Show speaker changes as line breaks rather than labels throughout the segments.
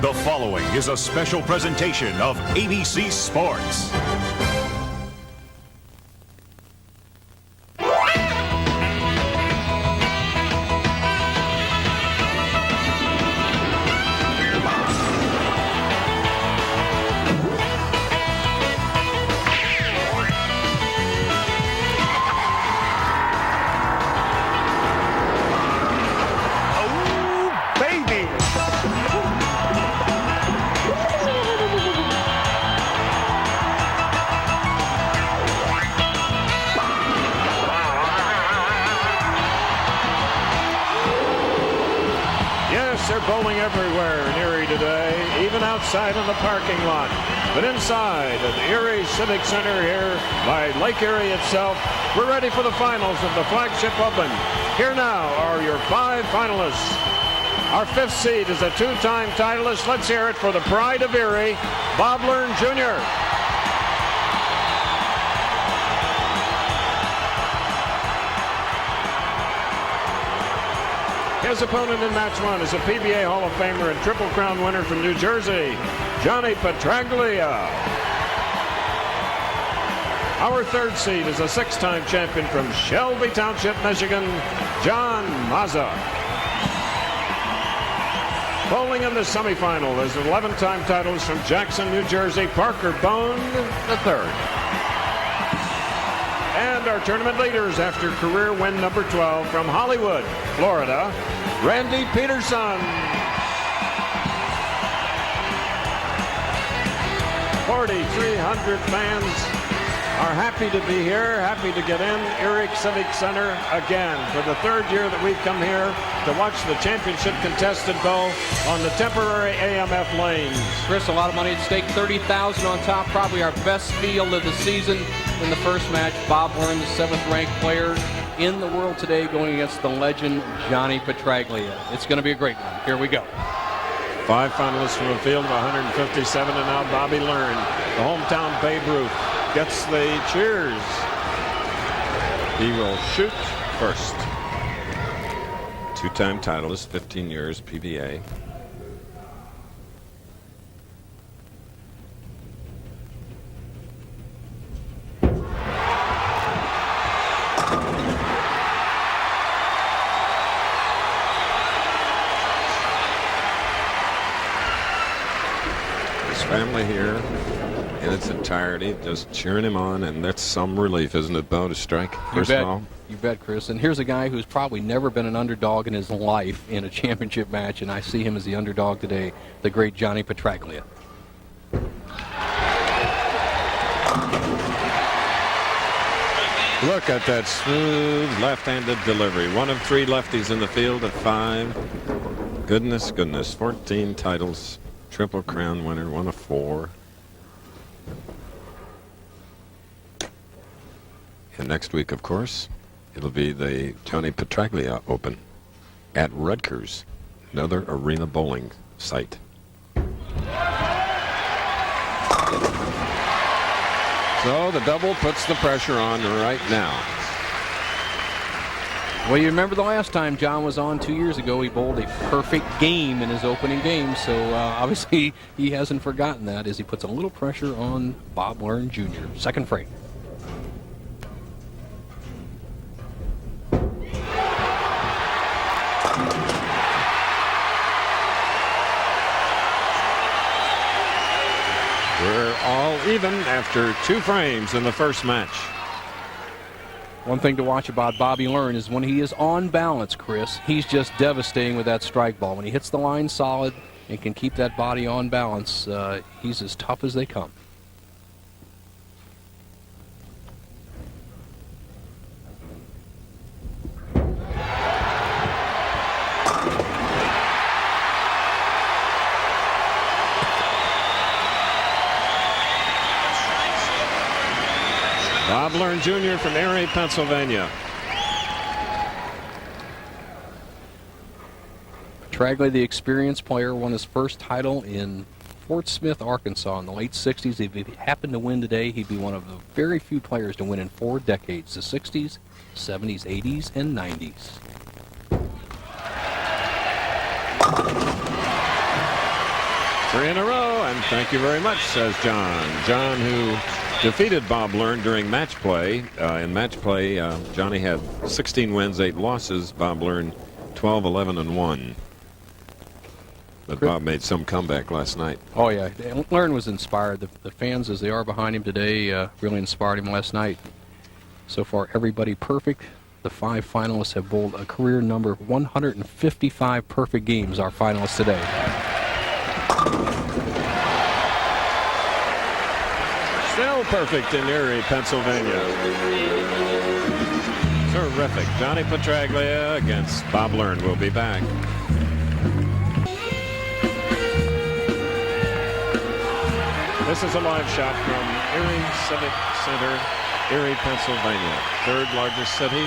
The following is a special presentation of ABC Sports.
They're bowling everywhere in Erie today, even outside in the parking lot. But inside at the Erie Civic Center here by Lake Erie itself, we're ready for the finals of the Flagship Open. Here now are your 5 finalists. Our 5th seed is a 2-time titleist. Let's hear it for the pride of Erie, Bob Learn Jr. His opponent in match 1 is a PBA Hall of Famer and Triple Crown winner from New Jersey, Johnny PETRAGLIA. Our 3rd seed is a 6-time champion from Shelby Township, Michigan, John Mazza. Bowling in the semifinal is 11-time titles from Jackson, New Jersey, Parker BOHN III. And our tournament leaders after career win number 12 from Hollywood, Florida, Randy Peterson. 4,300 fans are happy to be here, happy to get in Erie Civic Center again for the 3rd year that we've come here to watch the championship contested bowl on the temporary AMF lanes.
Chris, a lot of money at stake, $30,000 on top, probably our best field of the season. In the first match, Bob Learn, the 7th-ranked player in the world today, going against the legend Johnny PETRAGLIA. It's going to be a great one. Here we go.
5 finalists from a field of 157, and now Bobby Learn, the hometown Babe Ruth, gets the cheers. He will shoot first.
2-time titleist, 15 years PBA. Family here in its entirety just cheering him on, and that's some relief, isn't it, Bo, to strike first ball?
You bet, Chris. And here's a guy who's probably never been an underdog in his life in a championship match, and I see him as the underdog today, the great Johnny PETRAGLIA.
Look at that smooth left-handed delivery. 1 of 3 lefties in the field at 5. Goodness, goodness. 14 titles. Triple Crown winner, 1 of 4. And next week, of course, it'll be the Johnny PETRAGLIA Open at Rutgers, another arena bowling site. So the double puts the pressure on right now.
Well, you remember the last time John was on 2 years ago, he bowled a perfect game in his opening game, so obviously he hasn't forgotten that as he puts a little pressure on Bob Learn Jr. 2nd frame.
We're all even after 2 frames in the first match.
One thing to watch about Bobby Learn is when he is on balance, Chris, he's just devastating with that strike ball. When he hits the line solid and can keep that body on balance, he's as tough as they come.
Bob Learn Jr. from Erie, Pennsylvania.
PETRAGLIA, the experienced player, won his first title in Fort Smith, Arkansas in the late 60s. If he happened to win today, he'd be one of the very few players to win in 4 decades, the 60s, 70s, 80s, and 90s.
3 in a row, and thank you very much, says John. John, who defeated Bob Learn during match play. In match play, Johnny had 16 wins, 8 losses. Bob Learn 12, 11, and 1. But Bob made some comeback last night.
Oh, yeah. Learn was inspired. The fans, as they are behind him today, really inspired him last night. So far, everybody perfect. The 5 finalists have bowled a career number 155 perfect games, our finalists today.
Still perfect in Erie, Pennsylvania. Terrific. Johnny PETRAGLIA against Bob Learn. We'll be back. This is a live shot from Erie Civic Center, Erie, Pennsylvania. 3rd largest city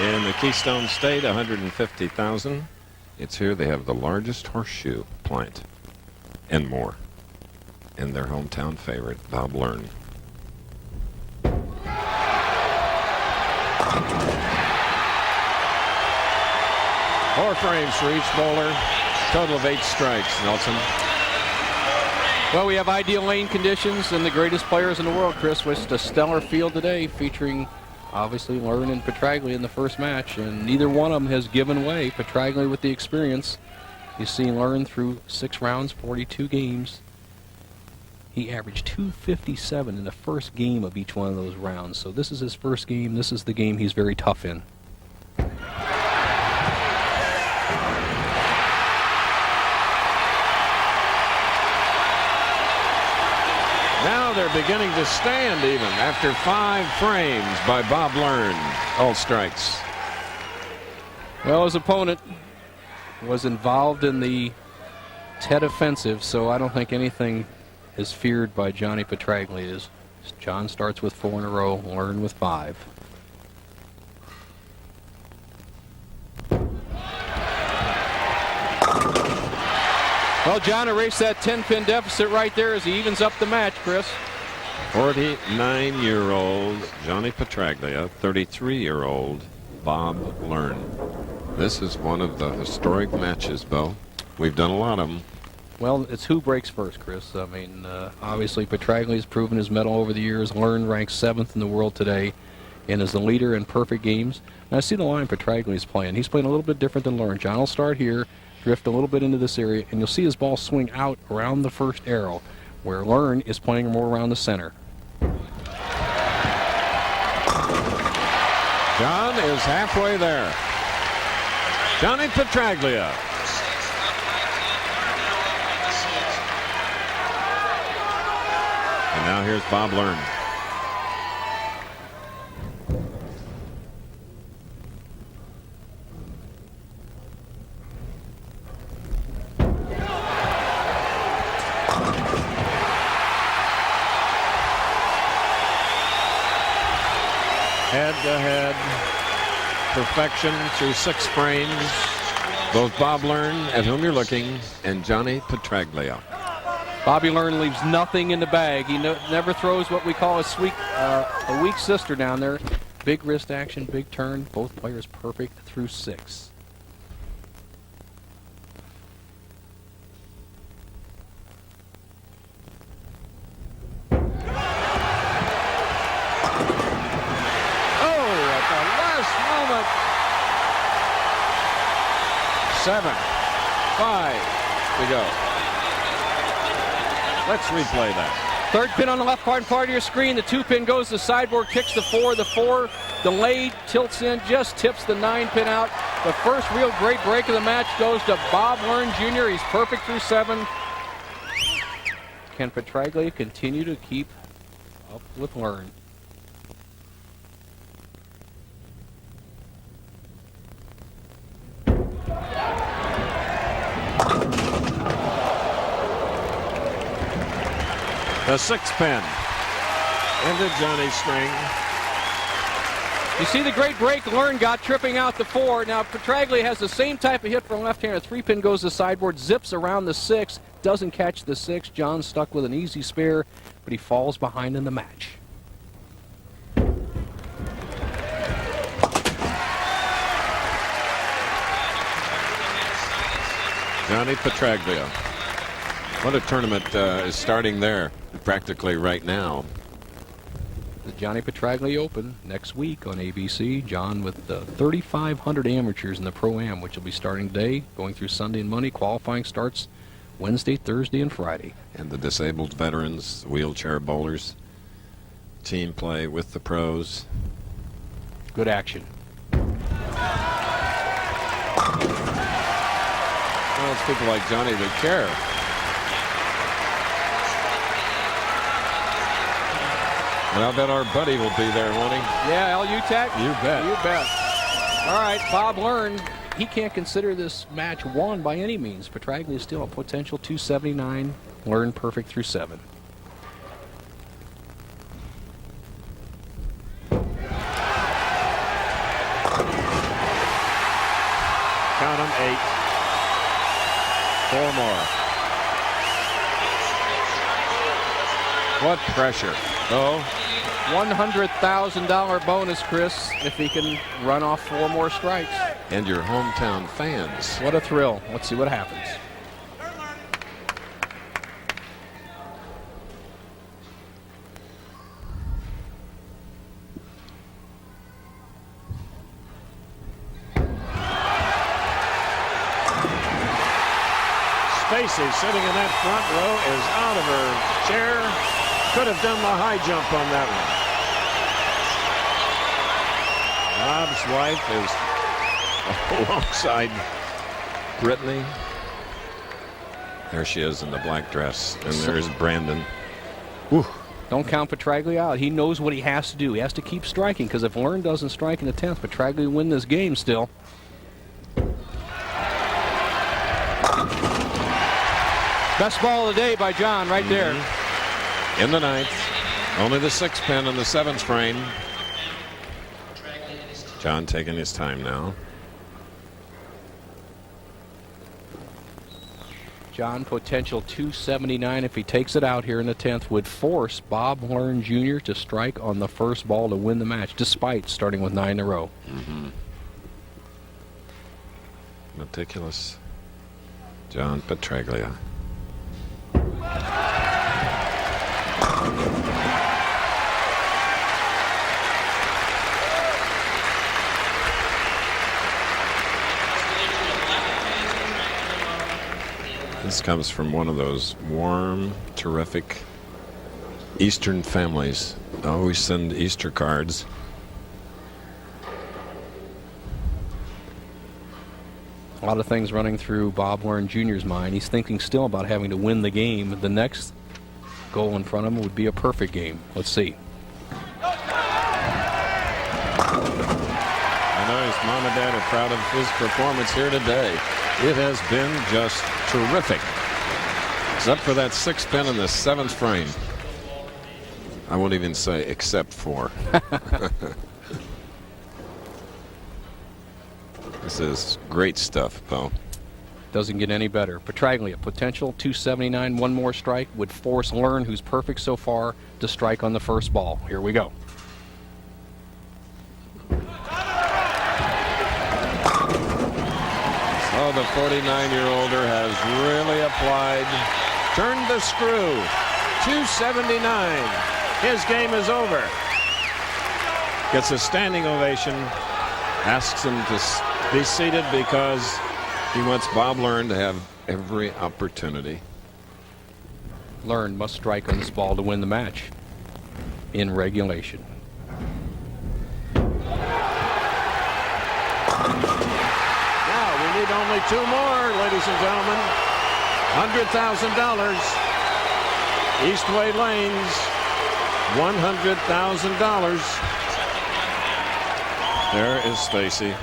in the Keystone State, 150,000. It's here they have the largest horseshoe plant and more. And their hometown favorite, Bob Learn. 4 frames for each bowler. Total of 8 strikes, Nelson.
Well, we have ideal lane conditions and the greatest players in the world, Chris. With a stellar field today featuring, obviously, Learn and PETRAGLIA in the first match. And neither one of them has given way. PETRAGLIA with the experience. You've seen Learn through 6 rounds, 42 games. He averaged 257 in the first game of each one of those rounds. So this is his first game. This is the game he's very tough in.
Now they're beginning to stand even after 5 frames by Bob Learn. All strikes.
Well, his opponent was involved in the Ted offensive, so I don't think anything is feared by Johnny PETRAGLIA. John starts with 4 in a row, Learn with 5. Well, John erased that 10-pin deficit right there as he evens up the match, Chris.
49-year-old Johnny PETRAGLIA, 33-year-old Bob Learn. This is one of the historic matches, Bo. We've done a lot of them.
Well, it's who breaks first, Chris. I mean, obviously, PETRAGLIA has proven his mettle over the years. Learn ranks 7th in the world today and is the leader in perfect games. Now, I see the line PETRAGLIA is playing. He's playing a little bit different than Learn. John will start here, drift a little bit into this area, and you'll see his ball swing out around the first arrow, where Learn is playing more around the center.
John is halfway there. Johnny PETRAGLIA. And now here's Bob Learn. Head-to-head perfection through 6 frames. Both Bob Learn, at whom you're looking, and Johnny PETRAGLIA.
Bobby Learn leaves nothing in the bag. He never throws what we call a weak sister down there. Big wrist action, big turn. Both players perfect through 6.
Oh, at the last moment. 7, 5 to go. Let's replay that.
3rd pin on the left part of your screen. The 2-pin goes to the sideboard, kicks the 4. The 4 delayed, tilts in, just tips the 9-pin out. The first real great break of the match goes to Bob Learn Jr. He's perfect through 7. Can PETRAGLIA continue to keep up with Learn?
The 6th pin into Johnny's string.
You see the great break Learn got tripping out the 4. Now PETRAGLIA has the same type of hit from left-hander. 3-pin goes to sideboard, zips around the 6, doesn't catch the 6. John's stuck with an easy spare, but he falls behind in the match.
Johnny PETRAGLIA. What a tournament is starting there practically right now.
The Johnny PETRAGLIA Open next week on ABC. John with 3,500 amateurs in the Pro-Am, which will be starting today, going through Sunday and Monday. Qualifying starts Wednesday, Thursday, and Friday.
And the disabled veterans, wheelchair bowlers, team play with the pros.
Good action.
Well, it's people like Johnny that care. And I'll bet our buddy will be there, won't he?
Yeah, L-U-Tech?
You bet.
You bet. All right, Bob Learn, he can't consider this match won by any means. PETRAGLIA is still a potential 279. Learn perfect through 7.
Count them, 8.
4 more. What pressure. Oh.
$100,000 bonus, Chris, if he can run off 4 more strikes.
And your hometown fans.
What a thrill. Let's see what happens.
Stacey, sitting in that front row, is out of her chair. Could have done the high jump on that one.
Bob's wife is alongside Brittany. There she is in the black dress. And there's Brandon. Whew.
Don't count PETRAGLIA out. He knows what he has to do. He has to keep striking, because if Learn doesn't strike in the 10th, PETRAGLIA win this game still. Best ball of the day by John right there.
In the 9th. Only the 6 pin in the 7th frame. John taking his time now.
John, potential 279 if he takes it out here in the 10th, would force Bob Learn Jr. to strike on the first ball to win the match, despite starting with 9 in a row.
Meticulous John PETRAGLIA. This comes from one of those warm, terrific Eastern families. I always send Easter cards.
A lot of things running through Bob Learn Jr.'s mind. He's thinking still about having to win the game. The next goal in front of him would be a perfect game. Let's see.
I know his mom and dad are proud of his performance here today. It has been just terrific. Except for that 6 pin in the 7th frame. I won't even say except for. This is great stuff, Bo.
Doesn't get any better. PETRAGLIA, potential 279, 1 more strike, would force Learn, who's perfect so far, to strike on the first ball. Here we go.
Oh, the 49-year-older has really applied.
Turned the screw. 279. His game is over. Gets a standing ovation.
Asks him to be seated because he wants Bob Learn to have every opportunity.
Learn must strike on this ball to win the match in regulation.
Now we need only 2 more, ladies and gentlemen. $100,000. Eastway Lanes. $100,000.
There is Stacey.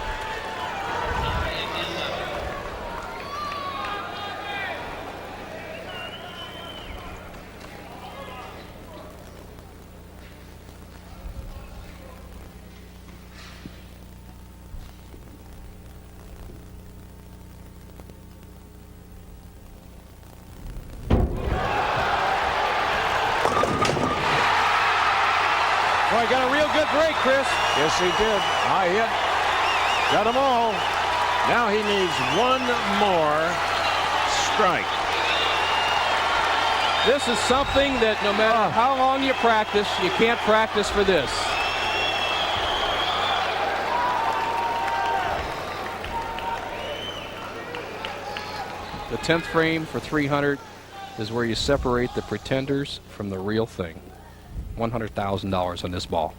Well, he got a real good break, Chris.
Yes, he did. High hit. Got them all. Now he needs 1 more strike.
This is something that no matter how long you practice, you can't practice for this. The 10th frame for 300 is where you separate the pretenders from the real thing. $100,000 on this ball.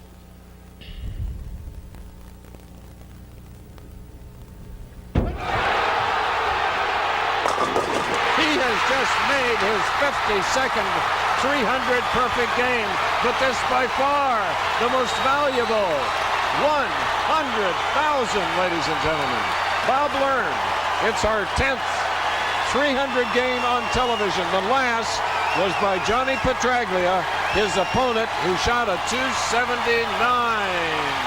He has just made his 52nd 300 perfect game, but this by far the most valuable. 100,000, ladies and gentlemen. Bob Learn, it's our 10th 300 game on television. The last was by Johnny PETRAGLIA, his opponent, who shot a 279.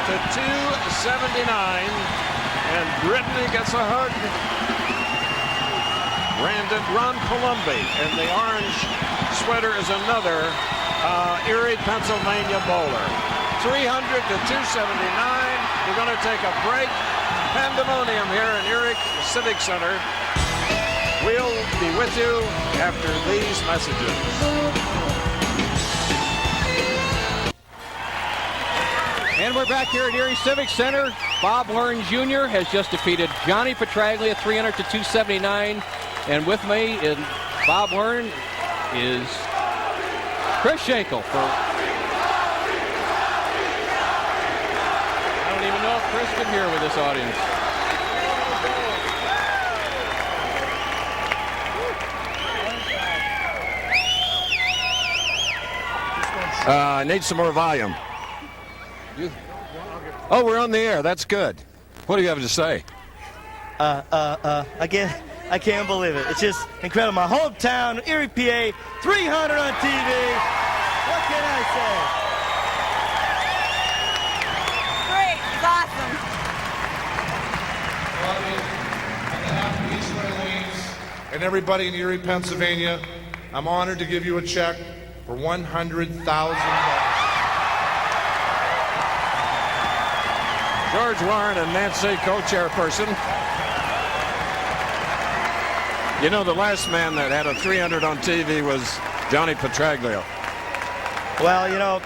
To 279, and Brittany gets a hug. Ron Columbi, and the orange sweater is another Erie, Pennsylvania bowler. 300 to 279. We're going to take a break. Pandemonium here in Erie Civic Center. We'll be with you after these messages.
And we're back here at Erie Civic Center. Bob Learn Jr. has just defeated Johnny PETRAGLIA 300 to 279. And with me in Bob Learn is Chris Schenkel. I don't even know if Chris can hear with this audience.
I need some more volume. Oh, we're on the air. That's good. What do you have to say?
I can't believe it. It's just incredible. My hometown, Erie, PA, 300 on TV. What can I
Great. It's awesome.
On behalf of the East Wings and everybody in Erie, Pennsylvania, I'm honored to give you a check for $100,000.
George Warren and Nancy, co-chairperson. You know, the last man that had a 300 on TV was Johnny PETRAGLIA.
say? Well, you know,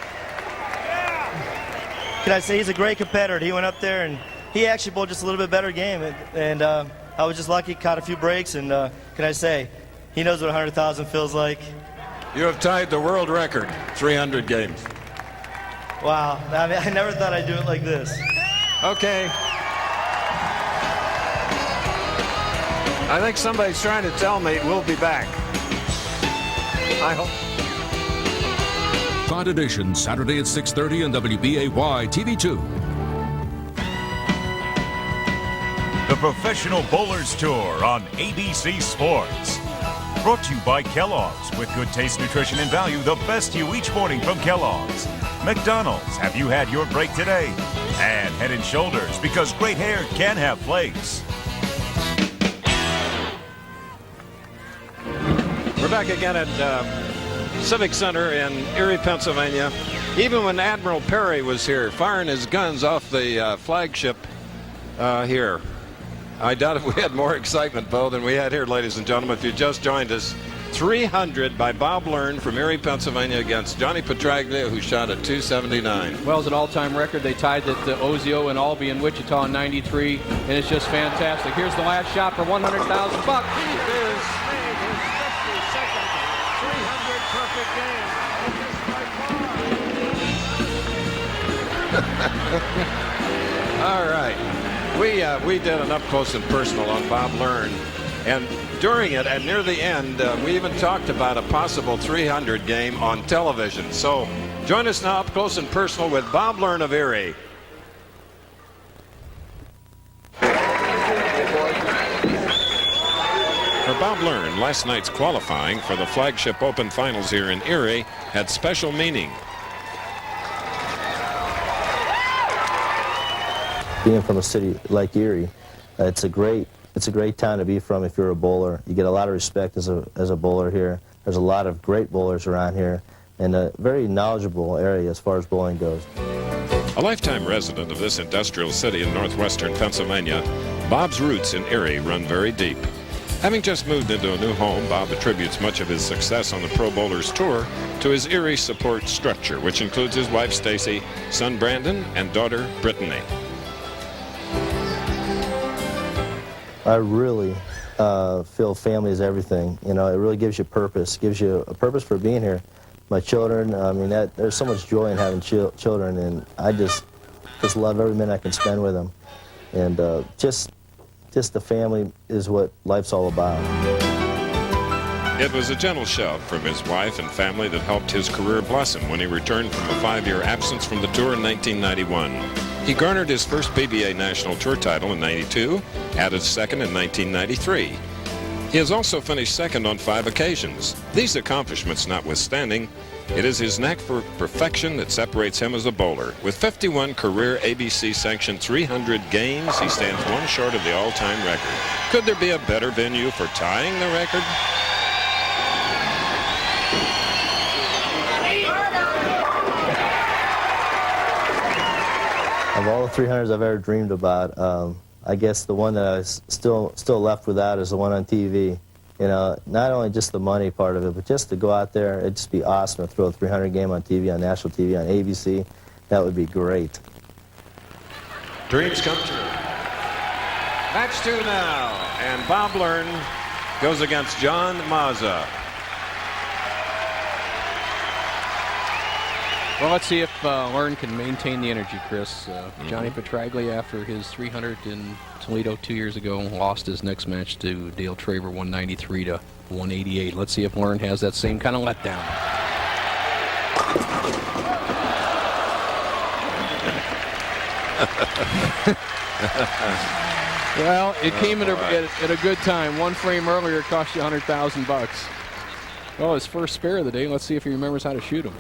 can I say he's a great competitor. He went up there and he actually bowled just a little bit better game. And I was just lucky, caught a few breaks. And can I say, he knows what 100,000 feels like.
You have tied the world record, 300 games.
Wow. I mean, I never thought I'd do it like this.
Okay. I think somebody's trying to tell me we'll be back. I hope.
Cloud Edition, Saturday at 6:30 on WBAY TV2.
The Professional Bowlers Tour on ABC Sports. Brought to you by Kellogg's. With good taste, nutrition, and value, the best you each morning from Kellogg's. McDonald's, have you had your break today? And Head & Shoulders, because great hair can have flakes.
We're back again at Civic Center in Erie, Pennsylvania. Even when Admiral Perry was here, firing his guns off the flagship here. I doubt if we had more excitement, Bo, than we had here, ladies and gentlemen. If you just joined us, 300 by Bob Learn from Erie, Pennsylvania against Johnny PETRAGLIA, who shot a 279.
Well, it's an all-time record. They tied it to Ozio and Albee in Wichita in '93, and it's just fantastic. Here's the last shot for $100,000.
He has made his 52nd 300 perfect game. All right. We did an up-close and personal on Bob Learn, and during it and near the end, we even talked about a possible 300 game on television. So join us now up close and personal with Bob Learn of Erie. For Bob Learn, last night's qualifying for the Flagship Open finals here in Erie had special meaning.
Being from a city like Erie, it's a great town to be from if you're a bowler. You get a lot of respect as a bowler here. There's a lot of great bowlers around here, and a very knowledgeable area as far as bowling goes.
A lifetime resident of this industrial city in northwestern Pennsylvania, Bob's roots in Erie run very deep. Having just moved into a new home, Bob attributes much of his success on the Pro Bowlers Tour to his Erie support structure, which includes his wife Stacy, son Brandon, and daughter Brittany.
I really feel family is everything. You know, it really gives you purpose, gives you a purpose for being here. My children, I mean, there's so much joy in having children, and I just love every minute I can spend with them. And just the family is what life's all about.
It was a gentle shove from his wife and family that helped his career blossom when he returned from a 5-year absence from the tour in 1991. He garnered his first PBA National Tour title in '92, added second in 1993. He has also finished second on 5 occasions. These accomplishments notwithstanding, it is his knack for perfection that separates him as a bowler. With 51 career ABC-sanctioned 300 games, he stands one short of the all-time record. Could there be a better venue for tying the record?
Of all the 300s I've ever dreamed about, I guess the one that I was still left without is the one on TV. You know, not only just the money part of it, but just to go out there, it'd just be awesome to throw a 300 game on TV, on national TV, on ABC. That would be great.
Dreams come true. Match 2 now, and Bob Learn goes against John Mazza.
Well, let's see if Learn can maintain the energy, Chris. Johnny PETRAGLIA, after his 300 in Toledo 2 years ago, lost his next match to Dale Traver, 193 to 188. Let's see if Learn has that same kind of letdown. Well, it came at a good time. One frame earlier cost you $100,000. Well, his first spare of the day. Let's see if he remembers how to shoot him.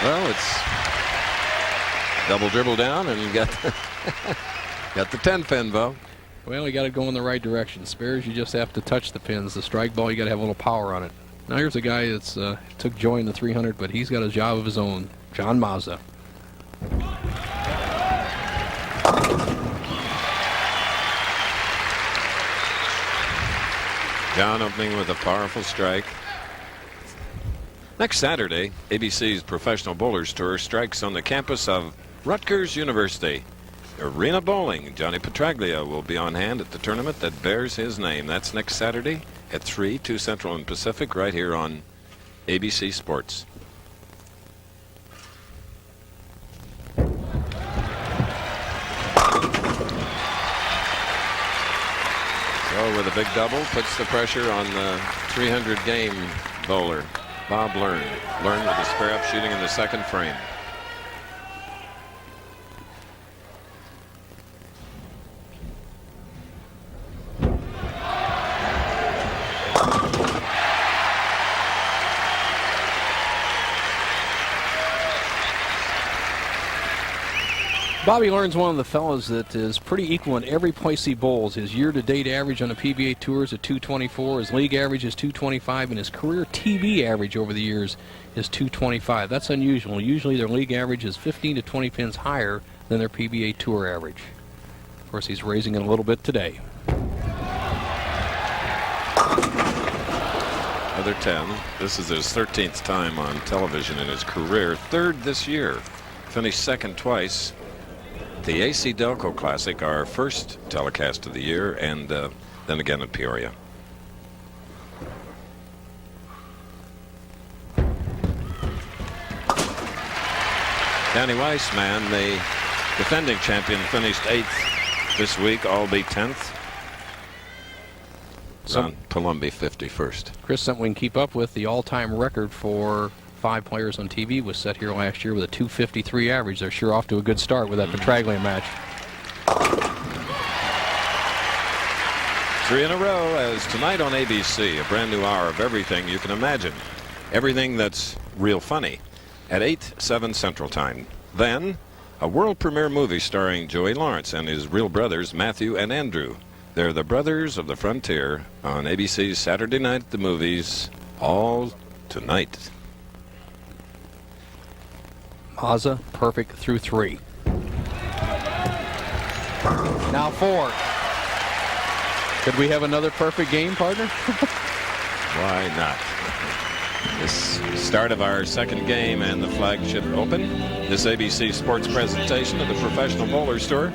Well, it's double dribble down, and you got the 10-pin, Bo.
Well, you got to go in the right direction. Spares, you just have to touch the pins. The strike ball, you got to have a little power on it. Now here's a guy that's took joy in the 300, but he's got a job of his own. John Mazza.
John opening with a powerful strike. Next Saturday, ABC's Professional Bowlers Tour strikes on the campus of Rutgers University. Arena Bowling. Johnny PETRAGLIA will be on hand at the tournament that bears his name. That's next Saturday at 3, 2 Central and Pacific, right here on ABC Sports. So with a big double, puts the pressure on the 300 game bowler. Bob Learn. Learn with the spare up shooting in the second frame.
Bobby Learn's one of the fellas that is pretty equal in every place he bowls. His year-to-date average on the PBA Tour is at 224. His league average is 225, and his career TV average over the years is 225. That's unusual. Usually their league average is 15 to 20 pins higher than their PBA Tour average. Of course, he's raising it a little bit today.
Another 10. This is his 13th time on television in his career. Third this year. Finished second twice. The AC Delco Classic, our first telecast of the year, and then again at Peoria. Danny Weissman, the defending champion, finished 8th this week, albeit 10th. Son Palumbi 51st.
Chris, something we can keep up with. The all-time record for 5 players on TV was set here last year with a 253 average. They're sure off to a good start with that PETRAGLIA match.
3 in a row, as tonight on ABC, a brand new hour of everything you can imagine. Everything that's real funny at 8, 7 Central Time. Then, a world premiere movie starring Joey Lawrence and his real brothers Matthew and Andrew. They're the Brothers of the Frontier on ABC's Saturday Night at the Movies, all tonight.
Mazza, perfect through 3. Now 4. Could we have another perfect game, partner?
Why not? This start of our second game and the Flagship Open. This ABC Sports presentation of the Professional Bowlers Tour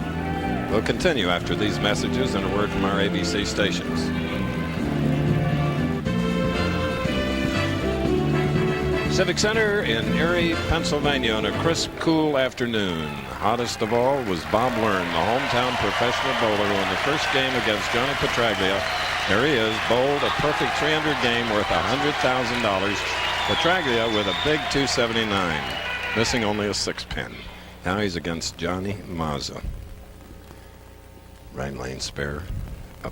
will continue after these messages and a word from our ABC stations. Civic Center in Erie, Pennsylvania on a crisp, cool afternoon. Hottest of all was Bob Learn, the hometown professional bowler who in the first game against Johnny PETRAGLIA, there he is, bowled a perfect 300 game worth $100,000. PETRAGLIA with a big 279, missing only a 6-pin. Now he's against Johnny Mazza. Right lane spare up.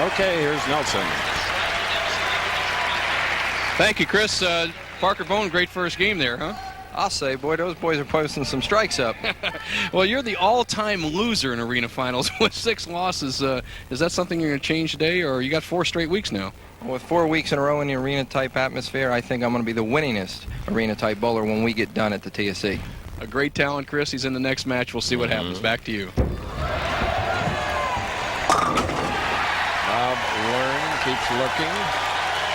Okay, here's Nelson.
Thank you, Chris. Parker Bohn, great first game there, huh?
I'll say, boy, those boys are posting some strikes up.
Well, you're the all-time loser in arena finals with 6 losses. Is that something you're going to change today, or you got 4 straight weeks now?
With 4 weeks in a row in the arena-type atmosphere, I think I'm going to be the winningest arena-type bowler when we get done at the TSC.
A great talent, Chris. He's in the next match. We'll see what happens. Back to you.
Bob Learn keeps looking.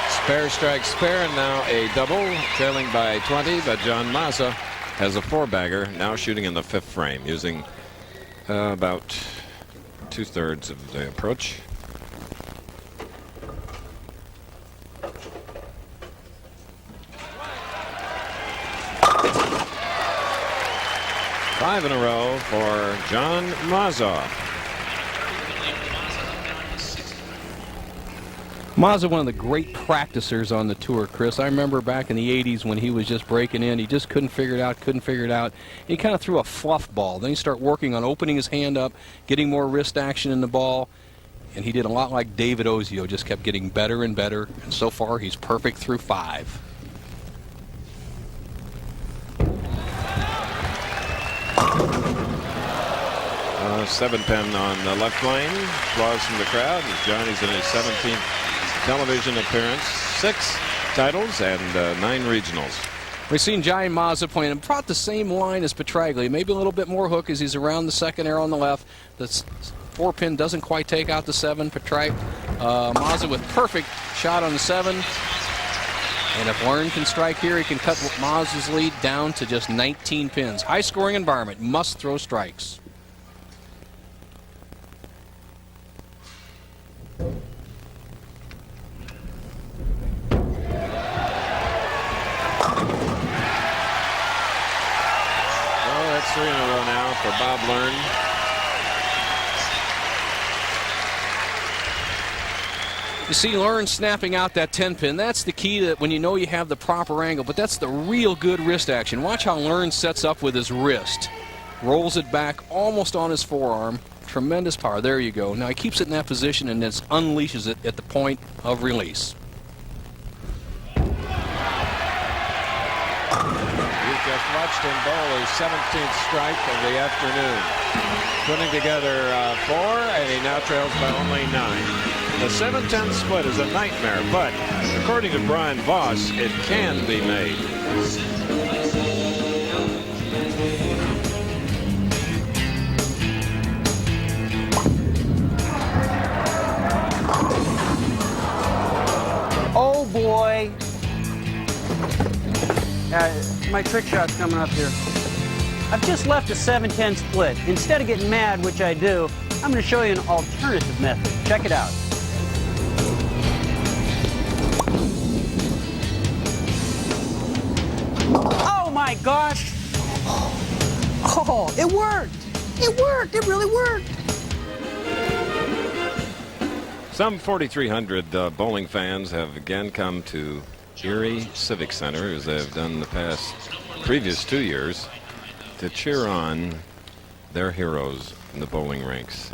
Spare strike spare, and now a double, trailing by 20, but John Mazza has a 4-bagger, now shooting in the 5th frame, using about 2/3 of the approach. Five in a row for John Mazza.
Mazza, one of the great practicers on the tour, Chris. I remember back in the 80s when he was just breaking in. He just couldn't figure it out. He kind of threw a fluff ball. Then he started working on opening his hand up, getting more wrist action in the ball. And he did a lot like David Ozio, just kept getting better and better. And so far, he's perfect through 5.
Seven pin on the left lane. Applause from the crowd as Johnny's in his 17th television appearance. 6 titles and 9 regionals.
We've seen Johnny Mazza playing about the same line as PETRAGLIA. Maybe a little bit more hook as he's around the second arrow on the left. The 4-pin doesn't quite take out the 7. Mazza with perfect shot on the 7. And if Learn can strike here, he can cut Mazza's lead down to just 19 pins. High-scoring environment. Must throw strikes.
That's 3 in a row now for Bob Learn.
You see Learn snapping out that 10-pin. That's the key that when you know you have the proper angle, but that's the real good wrist action. Watch how Learn sets up with his wrist. Rolls it back almost on his forearm. Tremendous power. There you go. Now he keeps it in that position and then unleashes it at the point of release.
Just watched him bowl his 17th strike of the afternoon. Putting together 4, and he now trails by only 9. The 7-10 split is a nightmare, but according to Brian Voss, it can be made.
Oh boy. My trick shot's coming up here. I've just left a 7-10 split. Instead of getting mad, which I do, I'm going to show you an alternative method. Check it out. Oh my gosh! Oh, it worked! It worked! It really worked!
Some 4,300 bowling fans have again come to Erie Civic Center, as they've done the previous 2 years, to cheer on their heroes in the bowling ranks.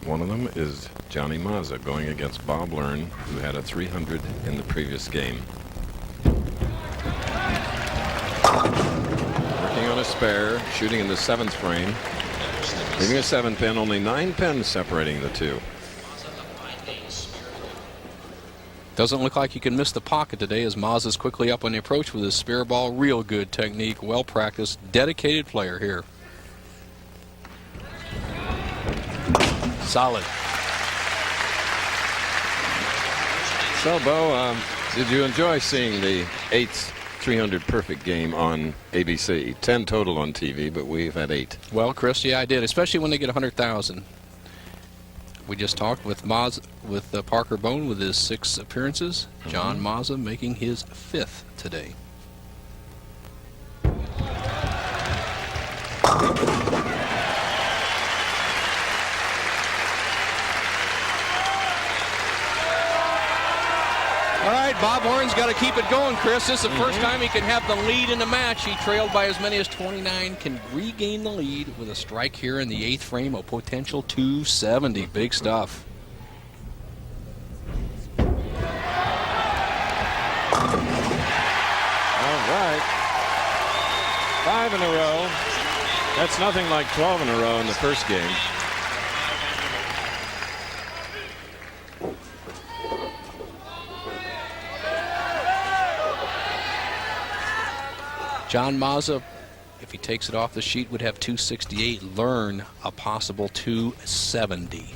One of them is Johnny Mazza going against Bob Learn, who had a 300 in the previous game. Working on a spare, shooting in the 7th frame. Leaving a 7-pin, only 9 pins separating the two.
Doesn't look like you can miss the pocket today as Mazza's quickly up on the approach with his spare ball. Real good technique, well practiced, dedicated player here. Solid.
So, Bo, did you enjoy seeing the 8th 300 perfect game on ABC? 10 total on TV, but we've had 8.
Well, Chris, yeah, I did, especially when they get 100,000. We just talked with Parker Bohn with his 6 appearances. John Mazza making his 5th today. All right, Bob Warren's got to keep it going, Chris. This is the first time he can have the lead in the match. He trailed by as many as 29, can regain the lead with a strike here in the 8th frame, a potential 270. Big stuff.
All right. 5 in a row. That's nothing like 12 in a row in the first game.
John Mazza, if he takes it off the sheet, would have 268. Learn a possible 270.
6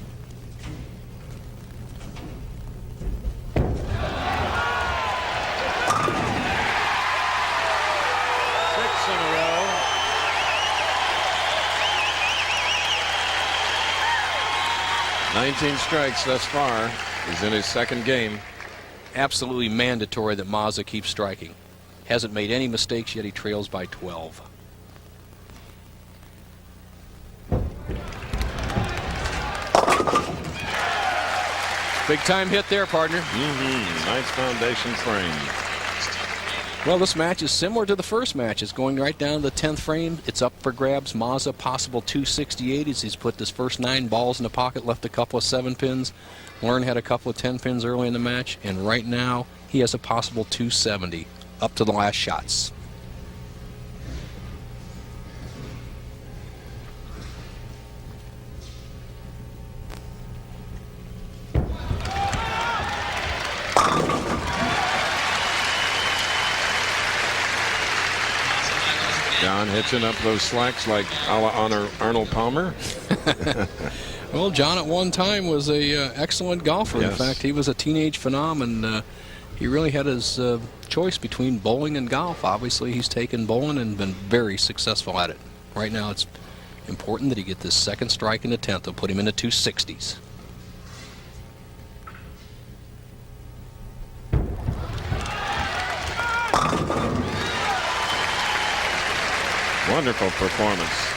in a row. "19 strikes thus far." He's in his 2nd game.
Absolutely mandatory that Mazza keeps striking. Hasn't made any mistakes yet. He trails by 12. Big time hit there, partner.
Nice foundation frame.
Well, this match is similar to the first match. It's going right down to the 10th frame. It's up for grabs. Mazza possible 268 as he's put his first 9 balls in the pocket, left a couple of 7 pins. Learn had a couple of 10 pins early in the match, and right now he has a possible 270 up to the last shots.
John hitching up those slacks like a la Arnold Palmer.
Well, John at one time was a excellent golfer.
Yes.
In fact, he was a teenage phenomenon. He really had his choice between bowling and golf. Obviously, he's taken bowling and been very successful at it. Right now, it's important that he get this 2nd strike in the 10th. They'll put him in the 260s.
Wonderful performance.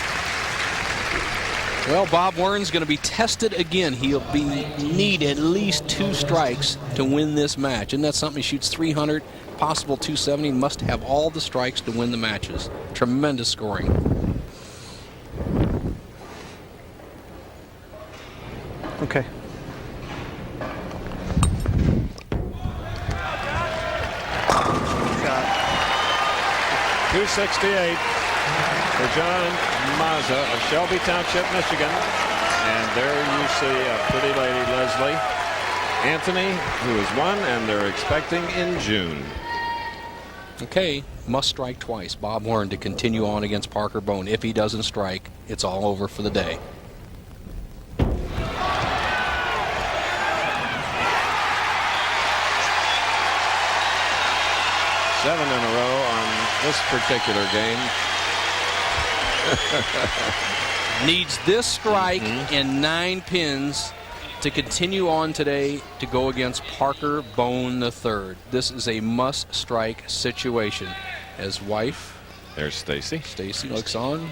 Well, Bob Warren's going to be tested again. He'll need at least 2 strikes to win this match. And that's something. He shoots 300, possible 270. Must have all the strikes to win the matches. Tremendous scoring.
Okay.
Shot. 268 for John Mazza of Shelby Township, Michigan. And there you see a pretty lady, Leslie Anthony, who has won, and they're expecting in June.
Okay, must strike twice. Bob Warren to continue on against Parker Bohn. If he doesn't strike, it's all over for the day.
Seven in a row on this particular game.
Needs this strike and 9 pins to continue on today to go against Parker Bohn III. This is a must-strike situation. As wife,
There's Stacy.
Stacy looks on.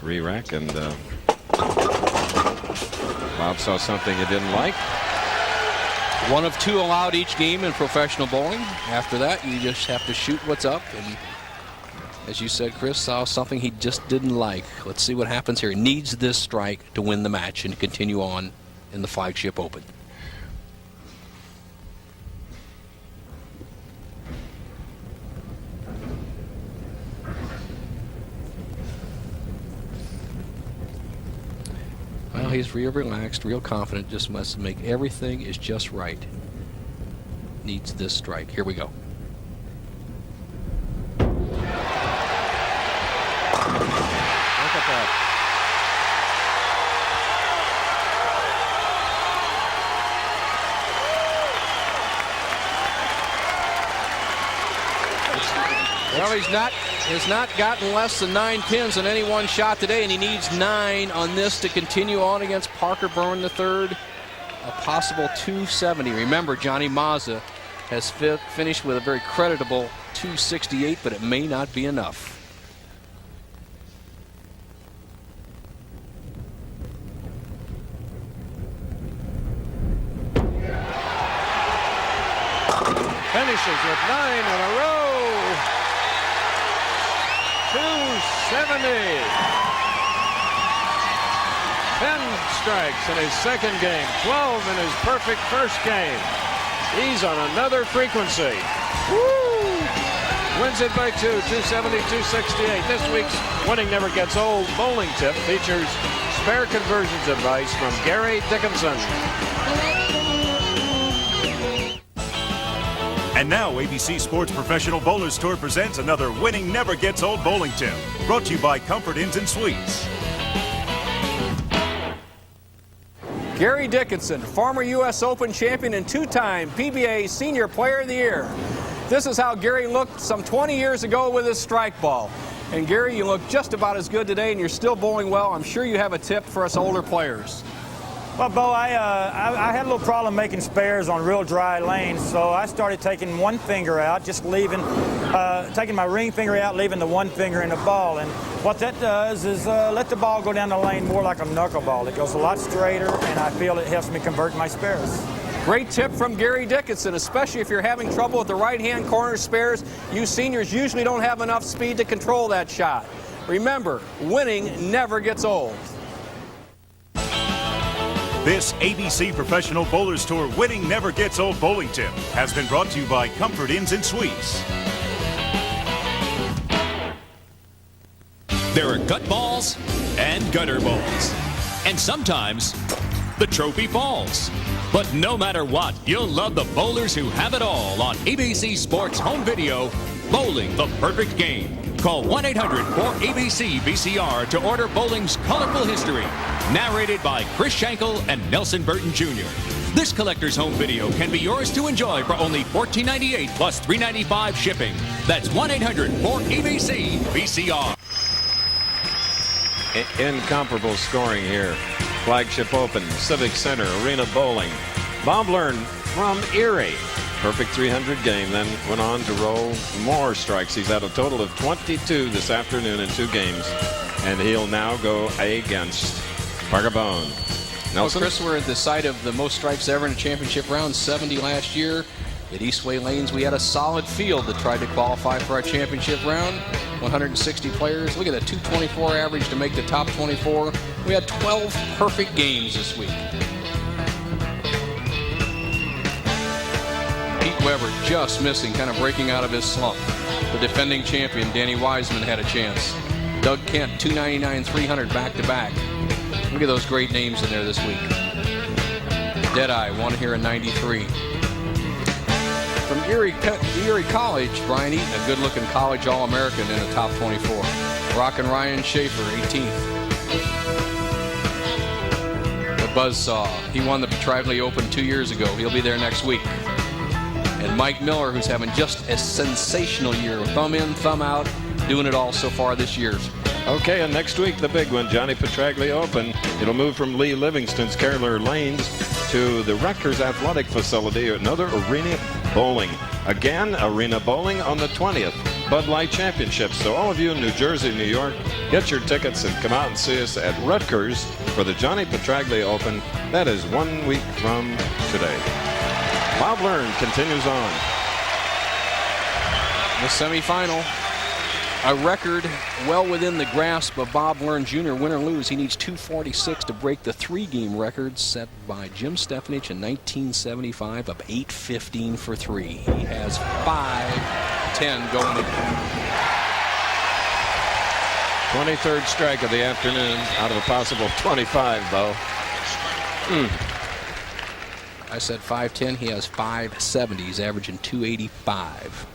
Re-rack, and Bob saw something he didn't like.
1 of 2 allowed each game in professional bowling. After that, you just have to shoot what's up. And as you said, Chris saw something he just didn't like. Let's see what happens here. He needs this strike to win the match and continue on in the Flagship Open. he's real relaxed, real confident, just must make everything is just right. Needs this strike. Here we go.
Look at that.
Well, he's not gotten less than 9 pins on any one shot today, and he needs 9 on this to continue on against Parker Byrne III. A possible 270. Remember, Johnny Mazza has finished with a very creditable 268, but it may not be enough.
Finishes with 9 in a row. 270. 10 strikes in his second game, 12 in his perfect first game. He's on another frequency. Woo! Wins it by 2, 270, 268. This week's Winning Never Gets Old bowling tip features spare conversions advice from Gary Dickinson.
And now ABC Sports Professional Bowlers Tour presents another Winning Never Gets Old bowling tip, brought to you by Comfort Inns and Suites.
Gary Dickinson, former U.S. Open champion and 2-time PBA Senior Player of the Year. This is how Gary looked some 20 years ago with his strike ball. And Gary, you look just about as good today, and you're still bowling well. I'm sure you have a tip for us older players.
Well, Bo, I had a little problem making spares on real dry lanes, so I started taking one finger out, just leaving, taking my ring finger out, leaving the one finger in the ball. And what that does is let the ball go down the lane more like a knuckleball. It goes a lot straighter, and I feel it helps me convert my spares.
Great tip from Gary Dickinson, especially if you're having trouble with the right-hand corner spares. You seniors usually don't have enough speed to control that shot. Remember, winning never gets old.
This ABC Professional Bowlers Tour Winning Never Gets Old bowling tip has been brought to you by Comfort Inns and Suites.
There are gut balls and gutter balls. And sometimes the trophy falls. But no matter what, you'll love the bowlers who have it all on ABC Sports Home Video, Bowling the Perfect Game. Call 1-800-4ABC-BCR to order bowling's colorful history. Narrated by Chris Schenkel and Nelson Burton Jr. This collector's home video can be yours to enjoy for only $14.98 plus $3.95 shipping. That's 1-800-4ABC-BCR.
Incomparable scoring here. Flagship Open, Civic Center, Arena Bowling. Bob Learn from Erie. Perfect 300 game, then went on to roll more strikes. He's had a total of 22 this afternoon in 2 games, and he'll now go against Parker Byrne. Nelson?
Well, Chris, we're at the site of the most strikes ever in a championship round, 70 last year. At Eastway Lanes, we had a solid field that tried to qualify for our championship round. 160 players. Look at that 224 average to make the top 24. We had 12 perfect games this week. Pete Weber just missing, kind of breaking out of his slump. The defending champion, Danny Wiseman, had a chance. Doug Kent, 299, 300 back-to-back. Look at those great names in there this week. Deadeye, won here in 93. From Erie College, Brian Eaton, a good-looking college All-American in the top 24. Rockin' Ryan Schaefer, 18th. The Buzzsaw, he won the PETRAGLIA Open 2 years ago. He'll be there next week. And Mike Miller, who's having just a sensational year. Thumb in, thumb out, doing it all so far this year.
Okay, and next week, the big one, Johnny PETRAGLIA Open. It'll move from Lee Livingston's Carolina Lanes to the Rutgers Athletic Facility, another arena bowling. Again, arena bowling on the 20th, Bud Light Championship. So all of you in New Jersey, New York, get your tickets and come out and see us at Rutgers for the Johnny PETRAGLIA Open. That is 1 week from today. Bob Learn continues on.
The semifinal. A record well within the grasp of Bob Learn Jr. Win or lose, he needs 246 to break the 3-game record set by Jim Stefanich in 1975 of 815 for 3. He has 5-10 going in.
23rd strike of the afternoon out of a possible 25, though.
I said 5'10", he has 5'70", he's averaging 285.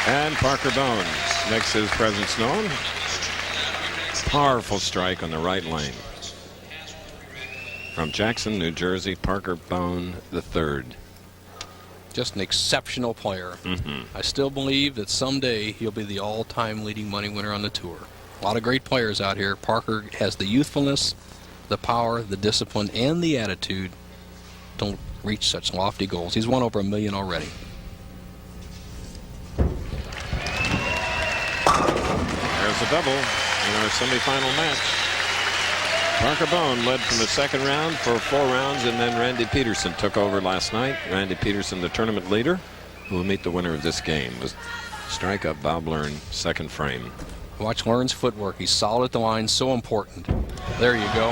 And Parker Bohn makes his presence known. Powerful strike on the right lane. From Jackson, New Jersey, Parker Bohn III.
Just an exceptional player. I still believe that someday he'll be the all-time leading money winner on the tour. A lot of great players out here. Parker has the youthfulness, the power, the discipline, and the attitude to reach such lofty goals. He's won over $1 million already.
There's a double in our semifinal match. Parker Bohn led from the second round for 4 rounds, and then Randy Pedersen took over last night. Randy Pedersen, the tournament leader, who will meet the winner of this game. The strike up Bob Learn, second frame.
Watch Learn's footwork. He's solid at the line, so important. There you go.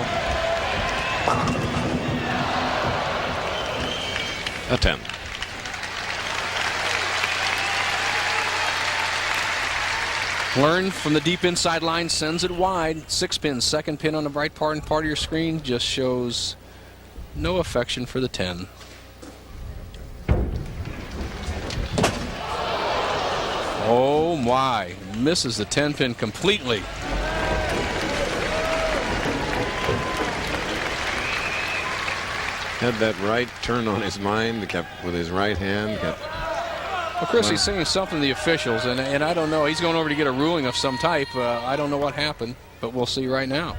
A 10.
Learn from the deep inside line, sends it wide. 6 pin, second pin on the right part of your screen just shows no affection for the 10. Oh my, misses the 10 pin completely.
Had that right turn on his mind, kept with his right hand.
Well, Chris, he's saying something to the officials, and I don't know. He's going over to get a ruling of some type. I don't know what happened, but we'll see right now.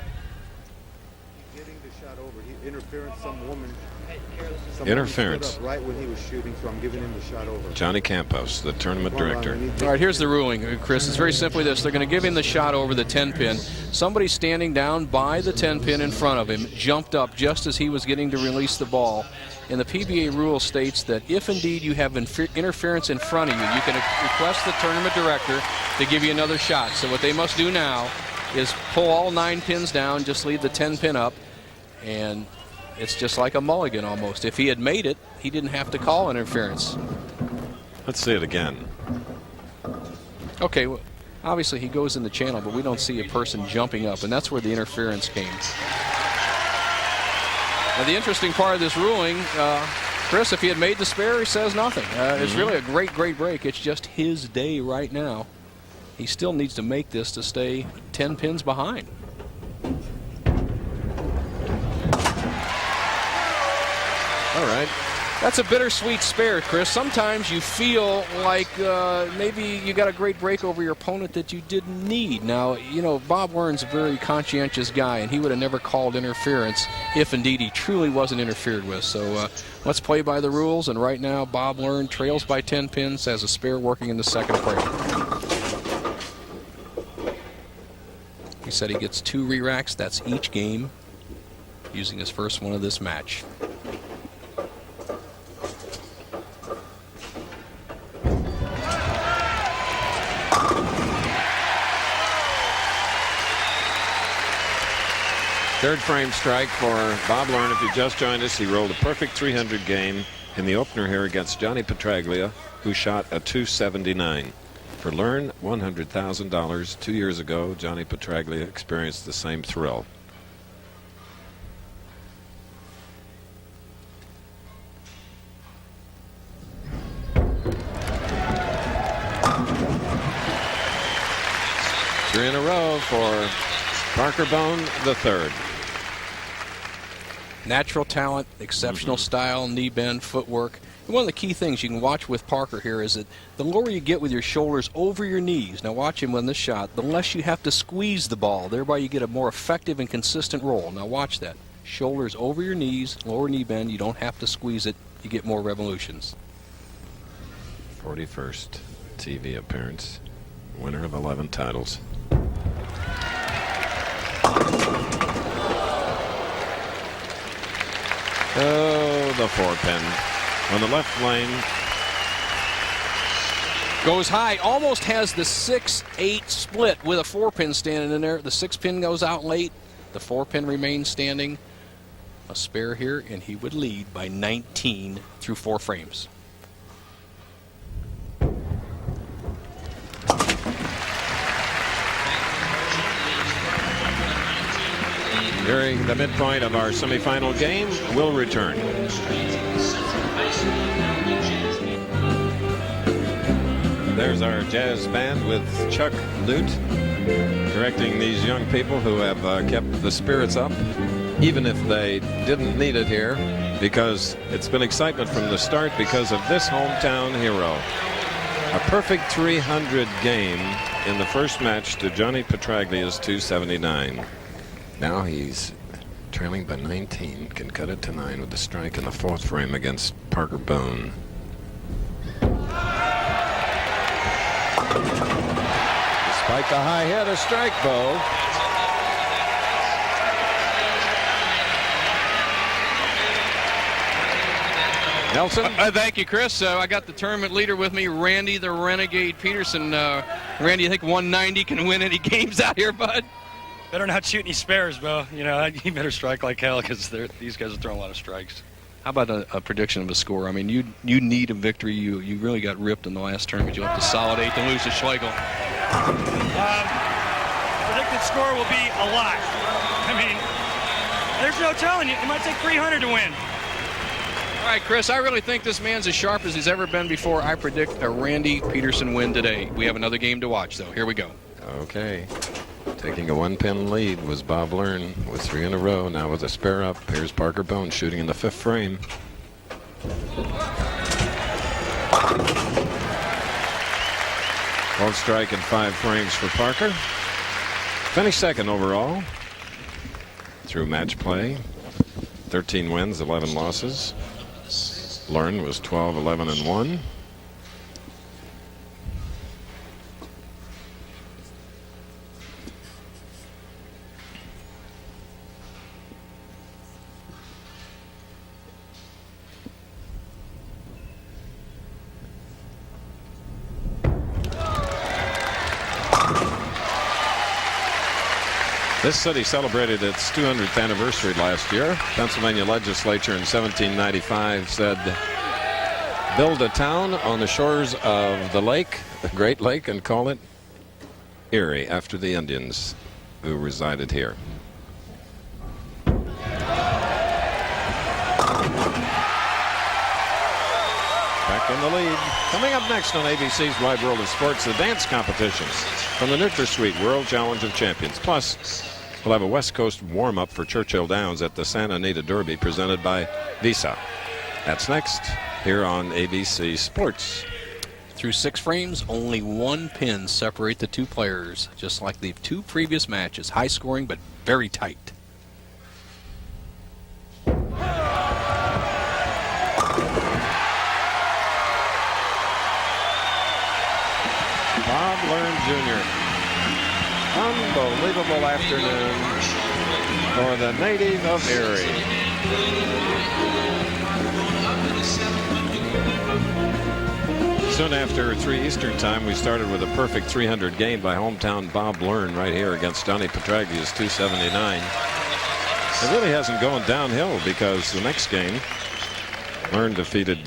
Getting the shot over. He interference, some woman.
Interference.
Right when he was shooting, so I'm giving him the shot over.
Johnny Campos, the tournament director.
All right, here's the ruling, Chris. It's very simply this. They're going to give him the shot over the 10 pin. Somebody standing down by the 10 pin in front of him jumped up just as he was getting to release the ball. And the PBA rule states that if indeed you have interference in front of you, you can request the tournament director to give you another shot. So what they must do now is pull all 9 pins down, just leave the 10 pin up, and it's just like a mulligan almost. If he had made it, he didn't have to call interference.
Let's see it again.
Okay, well, obviously he goes in the channel, but we don't see a person jumping up, and that's where the interference came. Now, the interesting part of this ruling, Chris, if he had made the spare, he says nothing. It's really a great, great break. It's just his day right now. He still needs to make this to stay 10 pins behind.
All right.
That's a bittersweet spare, Chris. Sometimes you feel like maybe you got a great break over your opponent that you didn't need. Now, you know, Bob Learn's a very conscientious guy, and he would have never called interference if indeed he truly wasn't interfered with. So let's play by the rules, and right now Bob Learn trails by 10 pins, has a spare working in the second frame. He said he gets 2 re-racks. That's each game, using his first one of this match.
Third frame strike for Bob Learn. If you just joined us, he rolled a perfect 300 game in the opener here against Johnny PETRAGLIA, who shot a 279. For Learn, $100,000. 2 years ago, Johnny PETRAGLIA experienced the same thrill. Three in a row for Parker Bohn III.
Natural talent, exceptional style, knee bend, footwork. And one of the key things you can watch with Parker here is that the lower you get with your shoulders over your knees, now watch him win this shot, the less you have to squeeze the ball. Thereby you get a more effective and consistent roll. Now watch that. Shoulders over your knees, lower knee bend, you don't have to squeeze it, you get more revolutions.
41st TV appearance. Winner of 11 titles. Oh, the 4-pin on the left lane.
Goes high, almost has the 6-8 split with a 4-pin standing in there. The 6-pin goes out late. The 4-pin remains standing. A spare here, and he would lead by 19 through 4 frames.
during the midpoint of our semifinal game will return. There's our jazz band with Chuck Lute directing these young people who have kept the spirits up, even if they didn't need it here, because it's been excitement from the start because of this hometown hero. A perfect 300 game in the first match to Johnny Petraglia's 279. Now he's trailing by 19, can cut it to 9 with the strike in the 4th frame against Parker BOHN. Despite the high hit, a strike, Bo. Nelson?
Thank you, Chris. I got the tournament leader with me, Randy the Renegade Pedersen. Randy, I think 190 can win any games out here, bud.
Better not shoot any spares, Bo. You know, you better strike like hell because these guys are throwing a lot of strikes.
How about a prediction of a score? I mean, you need a victory. You really got ripped in the last tournament. You left a solid 8th and lose to Schlegel.
Predicted score will be a lot. I mean, there's no telling you. It might take 300 to win.
All right, Chris, I really think this man's as sharp as he's ever been before. I predict a Randy Pedersen win today. We have another game to watch, though. Here we go.
Okay. Taking a 1-pin lead was Bob Learn with 3 in a row. Now with a spare up, here's Parker BOHN shooting in the 5th frame. One strike in 5 frames for Parker. Finished 2nd overall through match play. 13 wins, 11 losses. Learn was 12, 11, and 1. This city celebrated its 200th anniversary last year. Pennsylvania legislature in 1795 said, build a town on the shores of the lake, the Great Lake, and call it Erie, after the Indians who resided here. Back in the lead. Coming up next on ABC's Wide World of Sports, the dance competitions from the NutraSweet World Challenge of Champions. Plus, we'll have a West Coast warm-up for Churchill Downs at the Santa Anita Derby presented by Visa. That's next here on ABC Sports.
Through 6 frames, only 1 pin separate the 2 players, just like the 2 previous matches. High scoring, but very tight.
Bob Learn Jr. Unbelievable afternoon for the native of Erie. Soon after 3 Eastern time, we started with a perfect 300 game by hometown Bob Learn right here against Johnny Petraglia's 279. It really hasn't gone downhill because the next game, Learn defeated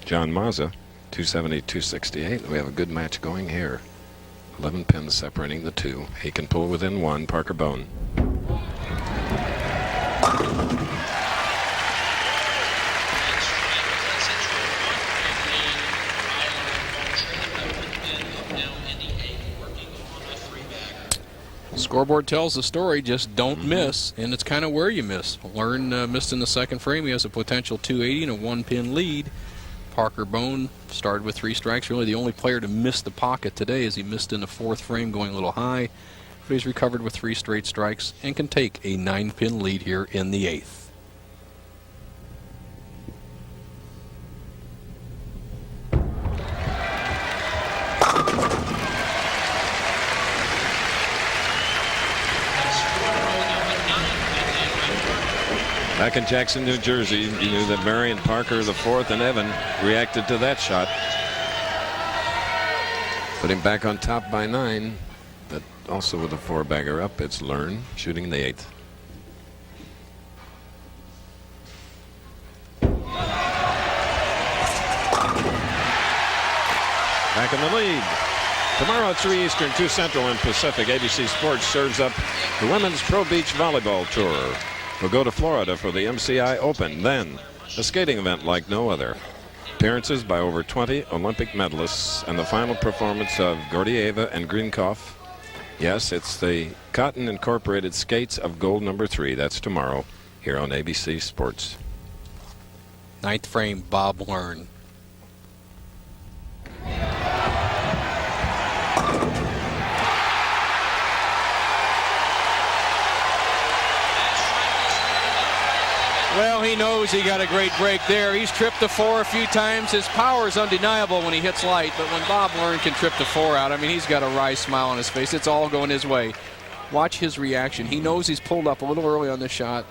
John Mazza, 270, 268. We have a good match going here. 11 pins separating the 2. He can pull within 1, Parker BOHN.
Scoreboard tells the story, just don't miss, and it's kind of where you miss. Learn missed in the 2nd frame. He has a potential 280 and a 1-pin lead. Parker BOHN started with 3 strikes. Really the only player to miss the pocket today, as he missed in the 4th frame going a little high. But he's recovered with 3 straight strikes and can take a 9-pin lead here in the 8th.
Back in Jackson, New Jersey, you knew that Marion Parker, the 4th, and Evan reacted to that shot. Put him back on top by 9, but also with a 4-bagger up. It's Learn shooting the 8th. Back in the lead. Tomorrow at 3 Eastern, 2 Central and Pacific, ABC Sports serves up the Women's Pro Beach Volleyball Tour. We'll go to Florida for the MCI Open. Then, a skating event like no other. Appearances by over 20 Olympic medalists and the final performance of Gordieva and Greenkopf. Yes, it's the Cotton Incorporated Skates of Gold #3. That's tomorrow here on ABC Sports.
Ninth frame, Bob Learn.
Well, he knows he got a great break there. He's tripped the 4 a few times. His power is undeniable when he hits light, but when Bob Learn can trip the 4 out, I mean, he's got a wry smile on his face. It's all going his way. Watch his reaction. He knows he's pulled up a little early on the shot.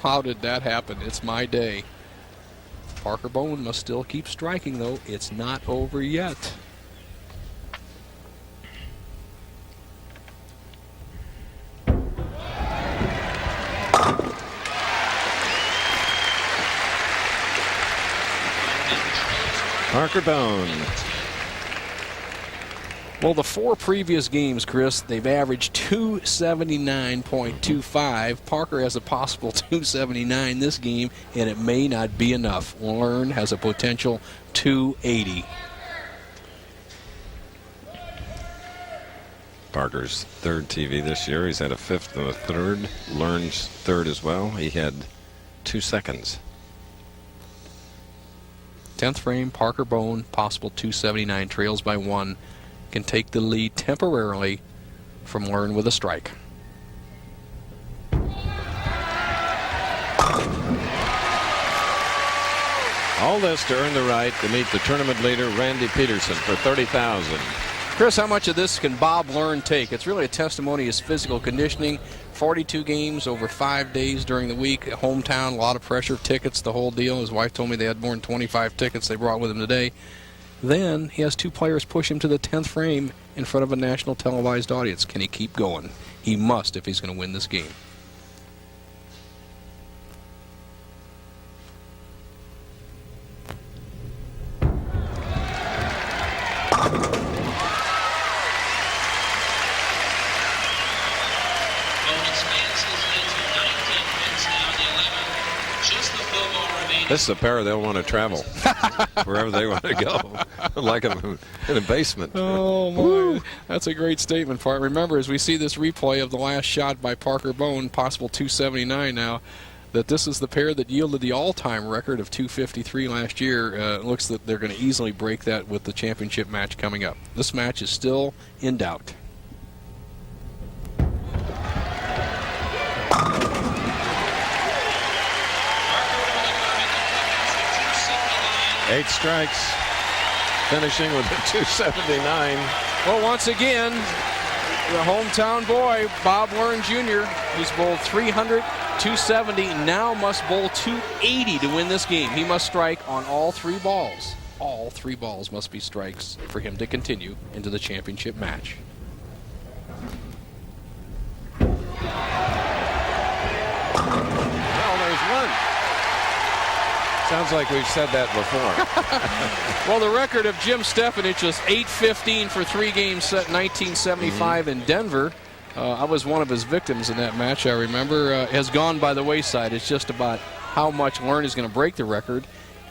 How did that happen? It's my day. Parker Bohn must still keep striking, though. It's not over yet.
Parker Bohn.
Well, the 4 previous games, Chris, they've averaged 279.25. Parker has a possible 279 this game, and it may not be enough. Learn has a potential 280.
Parker's 3rd TV this year. He's had a 5th and a 3rd. Learn's 3rd as well. He had 2 seconds.
10th frame, Parker Bohn, possible 279, trails by 1. Can take the lead temporarily from Learn with a strike.
All this to earn the right to meet the tournament leader, Randy Peterson, for $30,000.
Chris, how much of this can Bob Learn take? It's really a testimony of his physical conditioning. 42 games over 5 days during the week. Hometown, a lot of pressure, tickets, the whole deal. His wife told me they had more than 25 tickets they brought with him today. Then he has 2 players push him to the 10th frame in front of a national televised audience. Can he keep going? He must if he's going to win this game.
This is a pair they'll want to travel wherever they want to go, like them in a basement.
Oh, my. That's a great statement, Part. Remember, as we see this replay of the last shot by Parker Bohn, possible 279 now, that this is the pair that yielded the all-time record of 253 last year. It looks that they're going to easily break that with the championship match coming up. This match is still in doubt.
8 strikes, finishing with a 279.
Well, once again, the hometown boy, Bob Learn Jr., he's bowled 300, 270, now must bowl 280 to win this game. He must strike on all 3 balls. All 3 balls must be strikes for him to continue into the championship match.
Well, there's one. Sounds like we've said that before.
Well, the record of Jim Stefanich was 8-15 for 3 games set in 1975 in Denver. I was one of his victims in that match, I remember. Has gone by the wayside. It's just about how much Learn is going to break the record,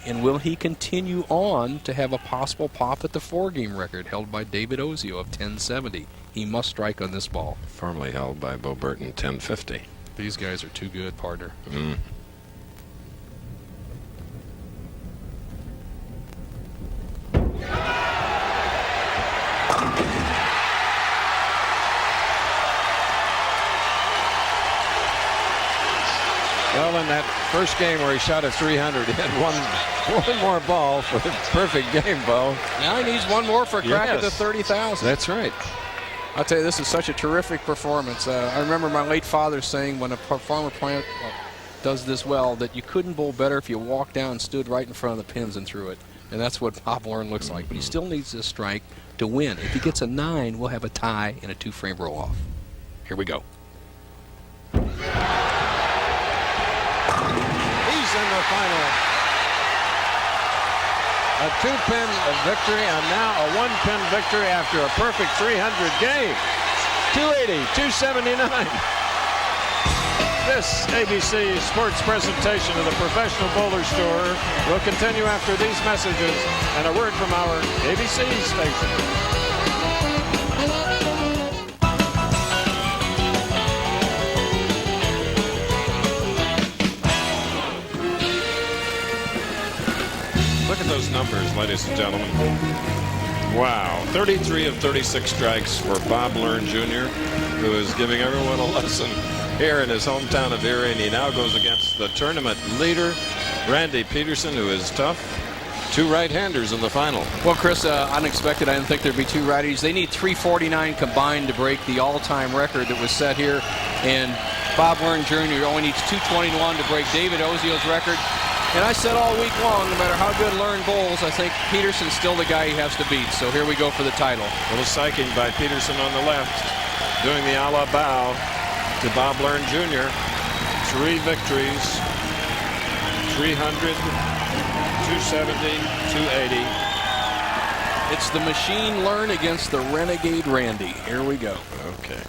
and will he continue on to have a possible pop at the 4-game record held by David Ozio of 1070. He must strike on this ball.
Formerly held by Bo Burton, 1050.
These guys are too good, partner.
Well, in that first game where he shot a 300, he had one more ball for the perfect game, Bo.
Now he needs one more for a crack at the 30,000.
That's right.
I'll tell you, this is such a terrific performance. I remember my late father saying when a farmer plant does this well that you couldn't bowl better if you walked down and stood right in front of the pins and threw it. And that's what Bob Learn looks like. But he still needs this strike to win. If he gets a 9, we'll have a tie and a 2-frame roll-off. Here we go.
He's in the final. A 2-pin victory, and now a 1-pin victory after a perfect 300 game. 280, 279. This ABC Sports presentation of the Professional Bowlers Tour will continue after these messages and a word from our ABC station. Look at those numbers, ladies and gentlemen. Wow, 33 of 36 strikes for Bob Learn Jr., who is giving everyone a lesson here in his hometown of Erie, and he now goes against the tournament leader, Randy Pedersen, who is tough. 2 right-handers in the final.
Well, Chris, unexpected. I didn't think there'd be 2 righties. They need 349 combined to break the all-time record that was set here, and Bob Learn Jr. only needs 221 to break David Ozio's record. And I said all week long, no matter how good Learn bowls, I think Pedersen's still the guy he has to beat. So here we go for the title.
A little psyching by Pedersen on the left, doing the a la bow to Bob Learn Jr. 3 victories, 300, 270, 280.
It's the machine Learn against the renegade Randy. Here we go.
Okay.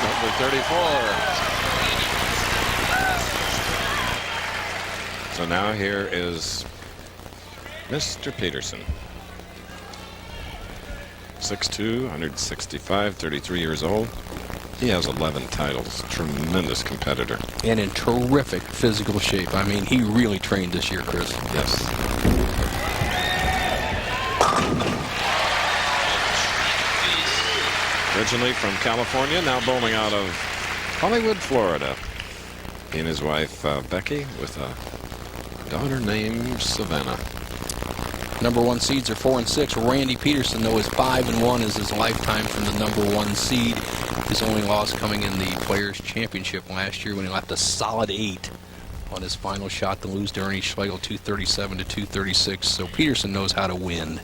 Number 34. So now here is Mr. Pedersen. 6'2", 165, 33 years old. He has 11 titles. Tremendous competitor.
And in terrific physical shape. I mean, he really trained this year, Chris.
Yes. Originally from California, now bowling out of Hollywood, Florida. He and his wife, Becky, with a daughter named Savannah.
Number 1 seeds are 4 and 6. Randy Pedersen, though, is 5 and 1 as his lifetime from the number 1 seed. His only loss coming in the Players' Championship last year when he left a solid 8 on his final shot to lose to Ernie Schlegel 237 to 236. So Pedersen knows how to win.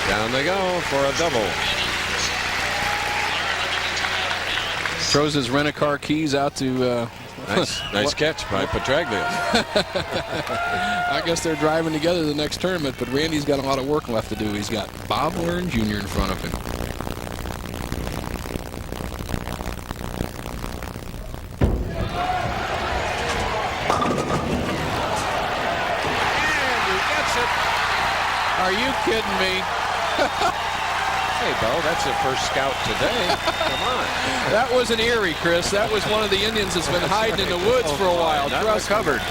Down they go for a double.
Throws his rent-a-car keys out to...
Nice catch by PETRAGLIA.
I guess they're driving together the next tournament, but Randy's got a lot of work left to do. He's got Bob Learn Jr. in front of him.
And he gets it.
Are you kidding me?
Hey, Bo, that's your first scout today. Come on.
That was an Erie, Chris. That was one of the Indians that's been hiding in the woods for a while.
Not in the cupboard.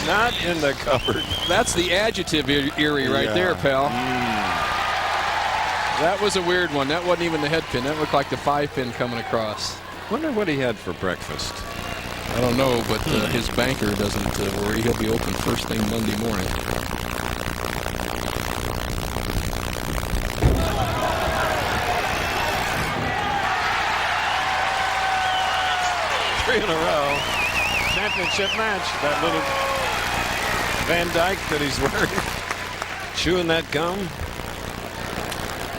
Not in the cupboard.
That's the adjective Erie right there, pal. That was a weird one. That wasn't even the head pin. That looked like the 5-pin coming across.
Wonder what he had for breakfast.
I don't know, but his banker doesn't worry. He'll be open first thing Monday morning.
3 in a row. Championship match. That little Van Dyke that he's wearing. Chewing that gum.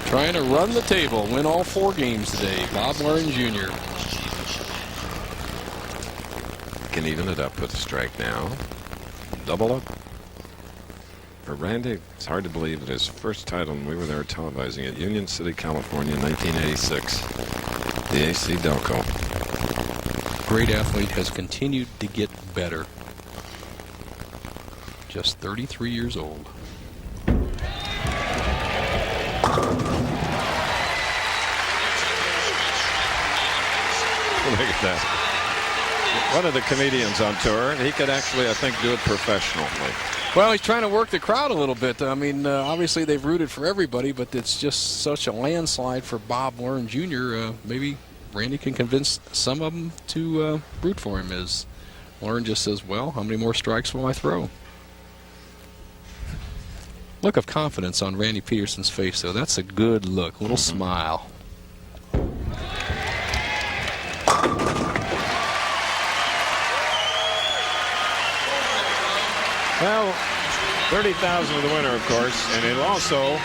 Trying to run the table. Win all 4 games today. Bob Learn Jr.
Can even it up with a strike now. Double up. For Randy, it's hard to believe that his first title, and we were there televising it, Union City, California, 1986. The AC Delco.
Great athlete, has continued to get better. Just 33 years old.
Look at that. One of the comedians on tour, he could actually, I think, do it professionally.
Well, he's trying to work the crowd a little bit. I mean, obviously they've rooted for everybody, but it's just such a landslide for Bob Learn Jr. Maybe Randy can convince some of them to root for him. As Learn just says, well, how many more strikes will I throw? Look of confidence on Randy Pedersen's face, though. That's a good look. Little smile.
Well, 30,000 of the winner, of course, and he'll also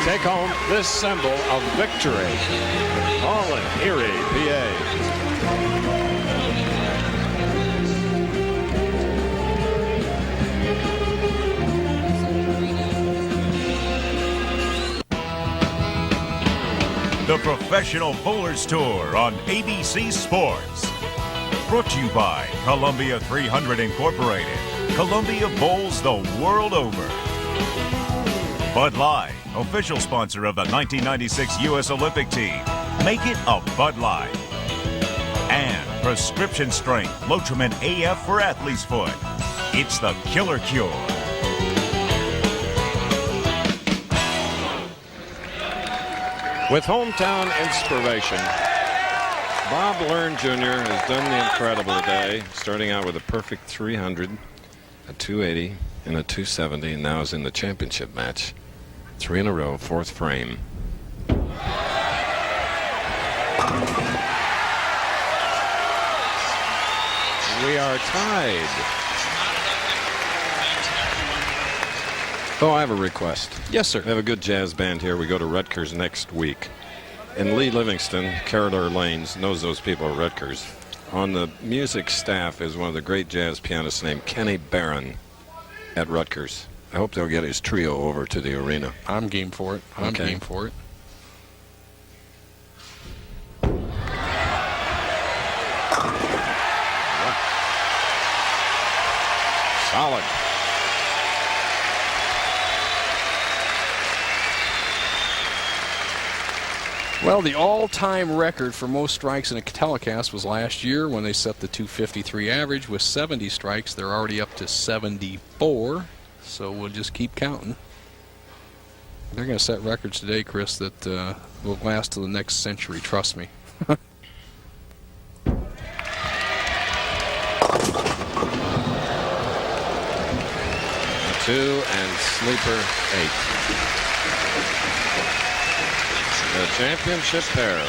take home this symbol of victory. All in Erie, PA.
The Professional Bowlers Tour on ABC Sports. Brought to you by Columbia 300 Incorporated. Columbia bowls the world over. Bud Light, official sponsor of the 1996 U.S. Olympic team. Make it a Bud Light. And prescription strength Lotrimin AF for athlete's foot. It's the killer cure.
With hometown inspiration, Bob Learn Jr. has done the incredible today, starting out with a perfect 300, a 280, and a 270, and now is in the championship match. 3 in a row, 4th frame. We are tied. Oh, I have a request.
Yes, sir.
We have a good jazz band here. We go to Rutgers next week. And Lee Livingston, Corridor Lanes, knows those people at Rutgers. On the music staff is one of the great jazz pianists named Kenny Barron at Rutgers. I hope they'll get his trio over to the arena.
I'm game for it. I'm game for it.
Solid.
Well, the all-time record for most strikes in a telecast was last year when they set the 253 average with 70 strikes. They're already up to 74, so we'll just keep counting. They're going to set records today, Chris, that will last till the next century, trust me.
2 and sleeper 8. The championship pair.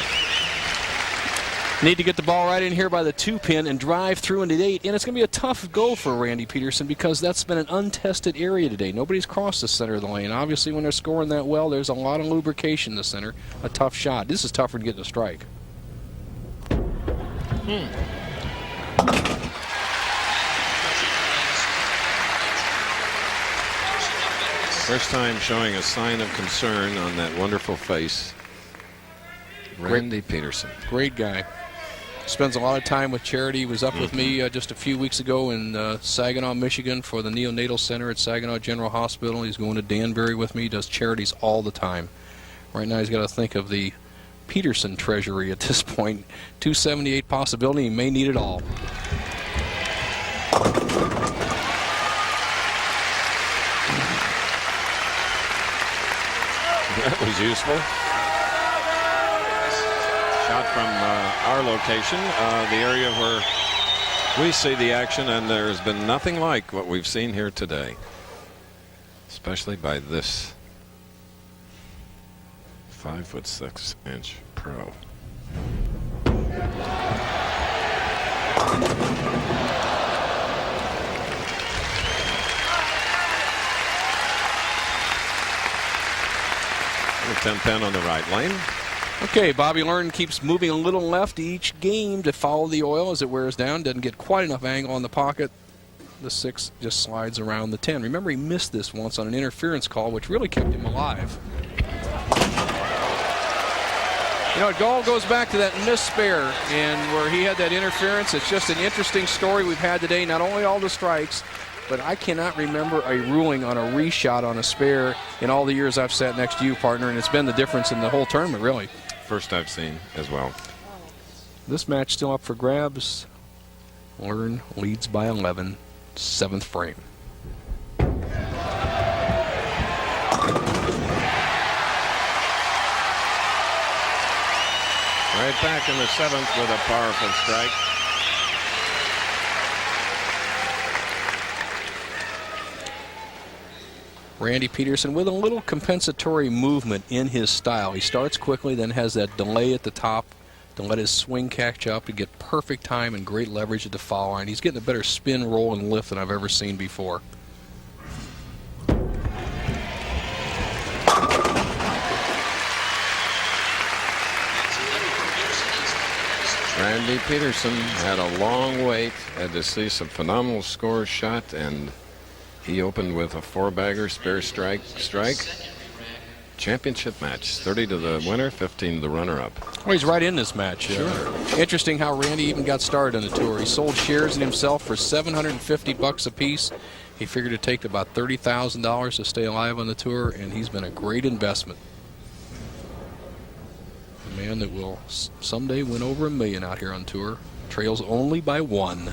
Need to get the ball right in here by the 2-pin and drive through into the 8. And it's going to be a tough go for Randy Peterson because that's been an untested area today. Nobody's crossed the center of the lane. Obviously, when they're scoring that well, there's a lot of lubrication in the center. A tough shot. This is tougher than getting a strike.
First time showing a sign of concern on that wonderful face. Randy Peterson.
Great guy. Spends a lot of time with charity. He was up with me just a few weeks ago in Saginaw, Michigan for the neonatal center at Saginaw General Hospital. He's going to Danbury with me. He does charities all the time. Right now he's got to think of the Peterson treasury at this point. 278 possibility. He may need it all.
That was useful. Shot from our location, the area where we see the action, and there's been nothing like what we've seen here today, especially by this 5'6" pro. A 10-pin on the right lane.
Okay, Bobby Learn keeps moving a little left each game to follow the oil as it wears down. Doesn't get quite enough angle on the pocket. The 6 just slides around the 10. Remember, he missed this once on an interference call, which really kept him alive. You know, it all goes back to that missed spare and where he had that interference. It's just an interesting story we've had today. Not only all the strikes, but I cannot remember a ruling on a reshot on a spare in all the years I've sat next to you, partner, and it's been the difference in the whole tournament, really.
First I've seen as well.
This match still up for grabs. Learn leads by 11, 7th frame.
Right back in the 7th with a powerful strike.
Randy Peterson with a little compensatory movement in his style. He starts quickly, then has that delay at the top to let his swing catch up and get perfect time and great leverage at the foul line. He's getting a better spin, roll, and lift than I've ever seen before.
Randy Peterson had a long wait, had to see some phenomenal scores shot, and he opened with a 4-bagger spare strike. Championship match, 30 to the winner, 15 to the runner-up.
Well, he's right in this match.
Sure.
Interesting how Randy even got started on the tour. He sold shares in himself for $750 a piece. He figured it'd take about $30,000 to stay alive on the tour, and he's been a great investment. A man that will someday win over $1 million out here on tour. Trails only by 1.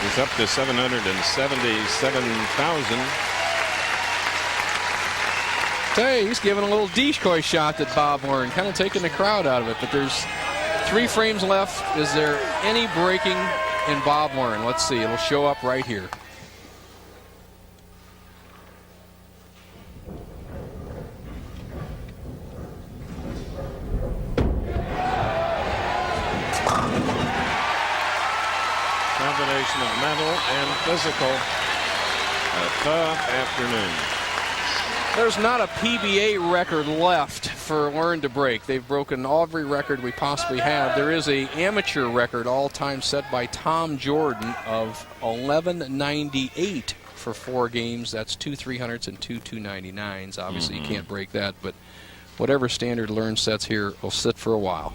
He's up to 777,000.
Hey, he's giving a little decoy shot at Bob Learn, kind of taking the crowd out of it. But there's 3 frames left. Is there any breaking in Bob Learn? Let's see. It'll show up right here.
Combination of mental and physical. A tough afternoon.
There's not a PBA record left for Learn to break. They've broken every record we possibly have. There is an amateur record all-time set by Tom Jordan of 1198 for 4 games. That's 2 300s and 2 299s. Obviously, you can't break that, but whatever standard Learn sets here will sit for a while.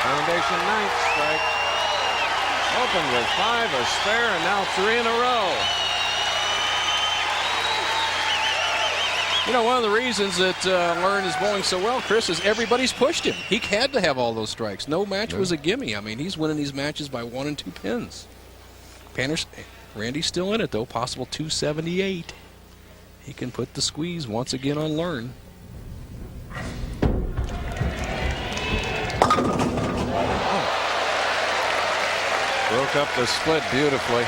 Foundation 9th strike. Open with 5, a spare, and now 3 in a row.
You know, one of the reasons that Learn is bowling so well, Chris, is everybody's pushed him. He had to have all those strikes. No match was a gimme. I mean, he's winning these matches by 1 and 2 pins. Randy's still in it, though. Possible 278. He can put the squeeze once again on Learn.
Broke up the split beautifully.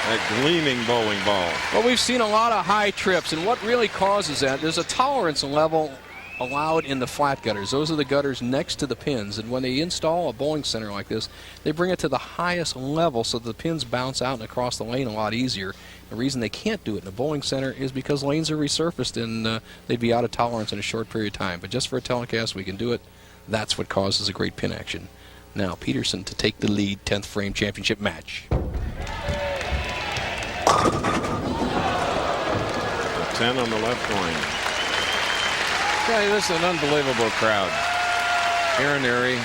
A gleaming bowling ball.
Well, we've seen a lot of high trips, and what really causes that, there's a tolerance level allowed in the flat gutters. Those are the gutters next to the pins, and when they install a bowling center like this, they bring it to the highest level so the pins bounce out and across the lane a lot easier. The reason they can't do it in a bowling center is because lanes are resurfaced and they'd be out of tolerance in a short period of time. But just for a telecast, we can do it. That's what causes a great pin action. Now, Peterson to take the lead, 10th frame championship match.
10 on the left wing. Okay, this is an unbelievable crowd here in Erie.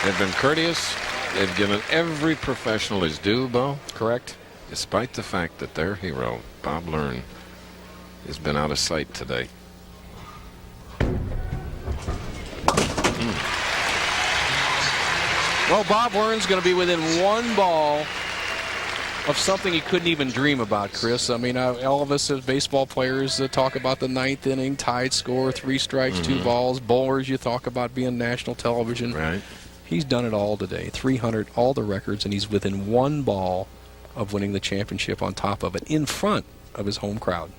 They've been courteous. They've given every professional his due, Bo.
Correct.
Despite the fact that their hero, Bob Learn, has been out of sight today.
Well, Bob Learn's going to be within 1 ball of something he couldn't even dream about, Chris. I mean, all of us as baseball players talk about the 9th inning, tied score, 3 strikes, 2 balls. Bowlers, you talk about being national television.
Right.
He's done it all today. 300, all the records, and he's within 1 ball of winning the championship on top of it, in front of his home crowd.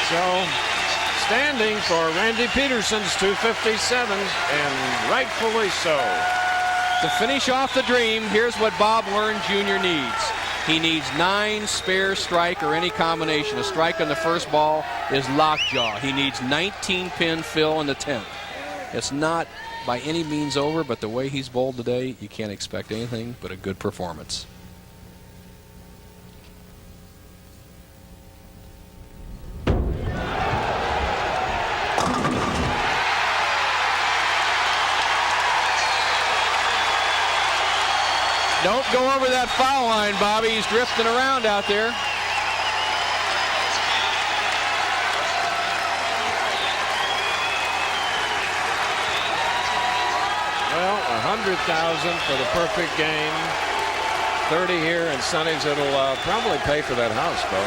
So, standing for Randy Peterson's 257, and rightfully so.
To finish off the dream, here's what Bob Learn Jr. needs. He needs 9 spare strike or any combination. A strike on the first ball is lockjaw. He needs 19 pin fill in the 10th. It's not by any means over, but the way he's bowled today, you can't expect anything but a good performance. Don't go over that foul line, Bobby. He's drifting around out there.
Well, 100,000 for the perfect game. 30 here in Sonny's. It'll probably pay for that house, Bo.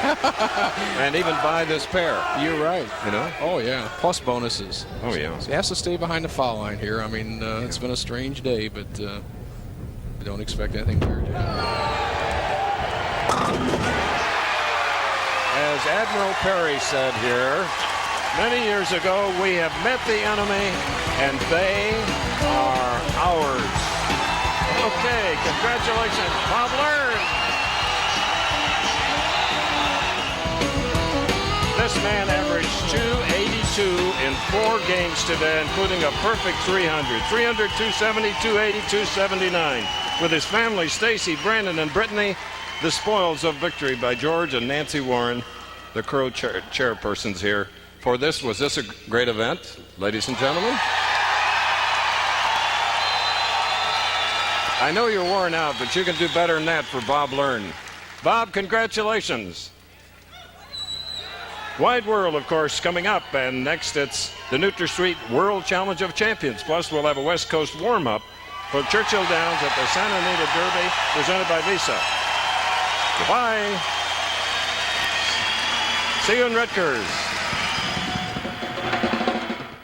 And even buy this pair.
You're right.
You know?
Oh, yeah. Plus bonuses.
Oh, yeah.
So he has to stay behind the foul line here. I mean, it's been a strange day, but don't expect anything weird.
As Admiral Perry said here,
Many years ago, we have met the enemy, and they are ours. Okay, congratulations, Bob Learn. This man averaged 282 in 4 games today, including a perfect 300. 300, 270, 280, 279. With his family, Stacy, Brandon, and Brittany, the spoils of victory by George and Nancy Warren, the Crow chairpersons here. For this, was this a great event, ladies and gentlemen? I know you're worn out, but you can do better than that for Bob Learn. Bob, congratulations. Wide World, of course, coming up, and next it's the NutraSweet World Challenge of Champions. Plus, we'll have a West Coast warm-up for Churchill Downs at the Santa Anita Derby, presented by Visa. Goodbye. See you in Rutgers.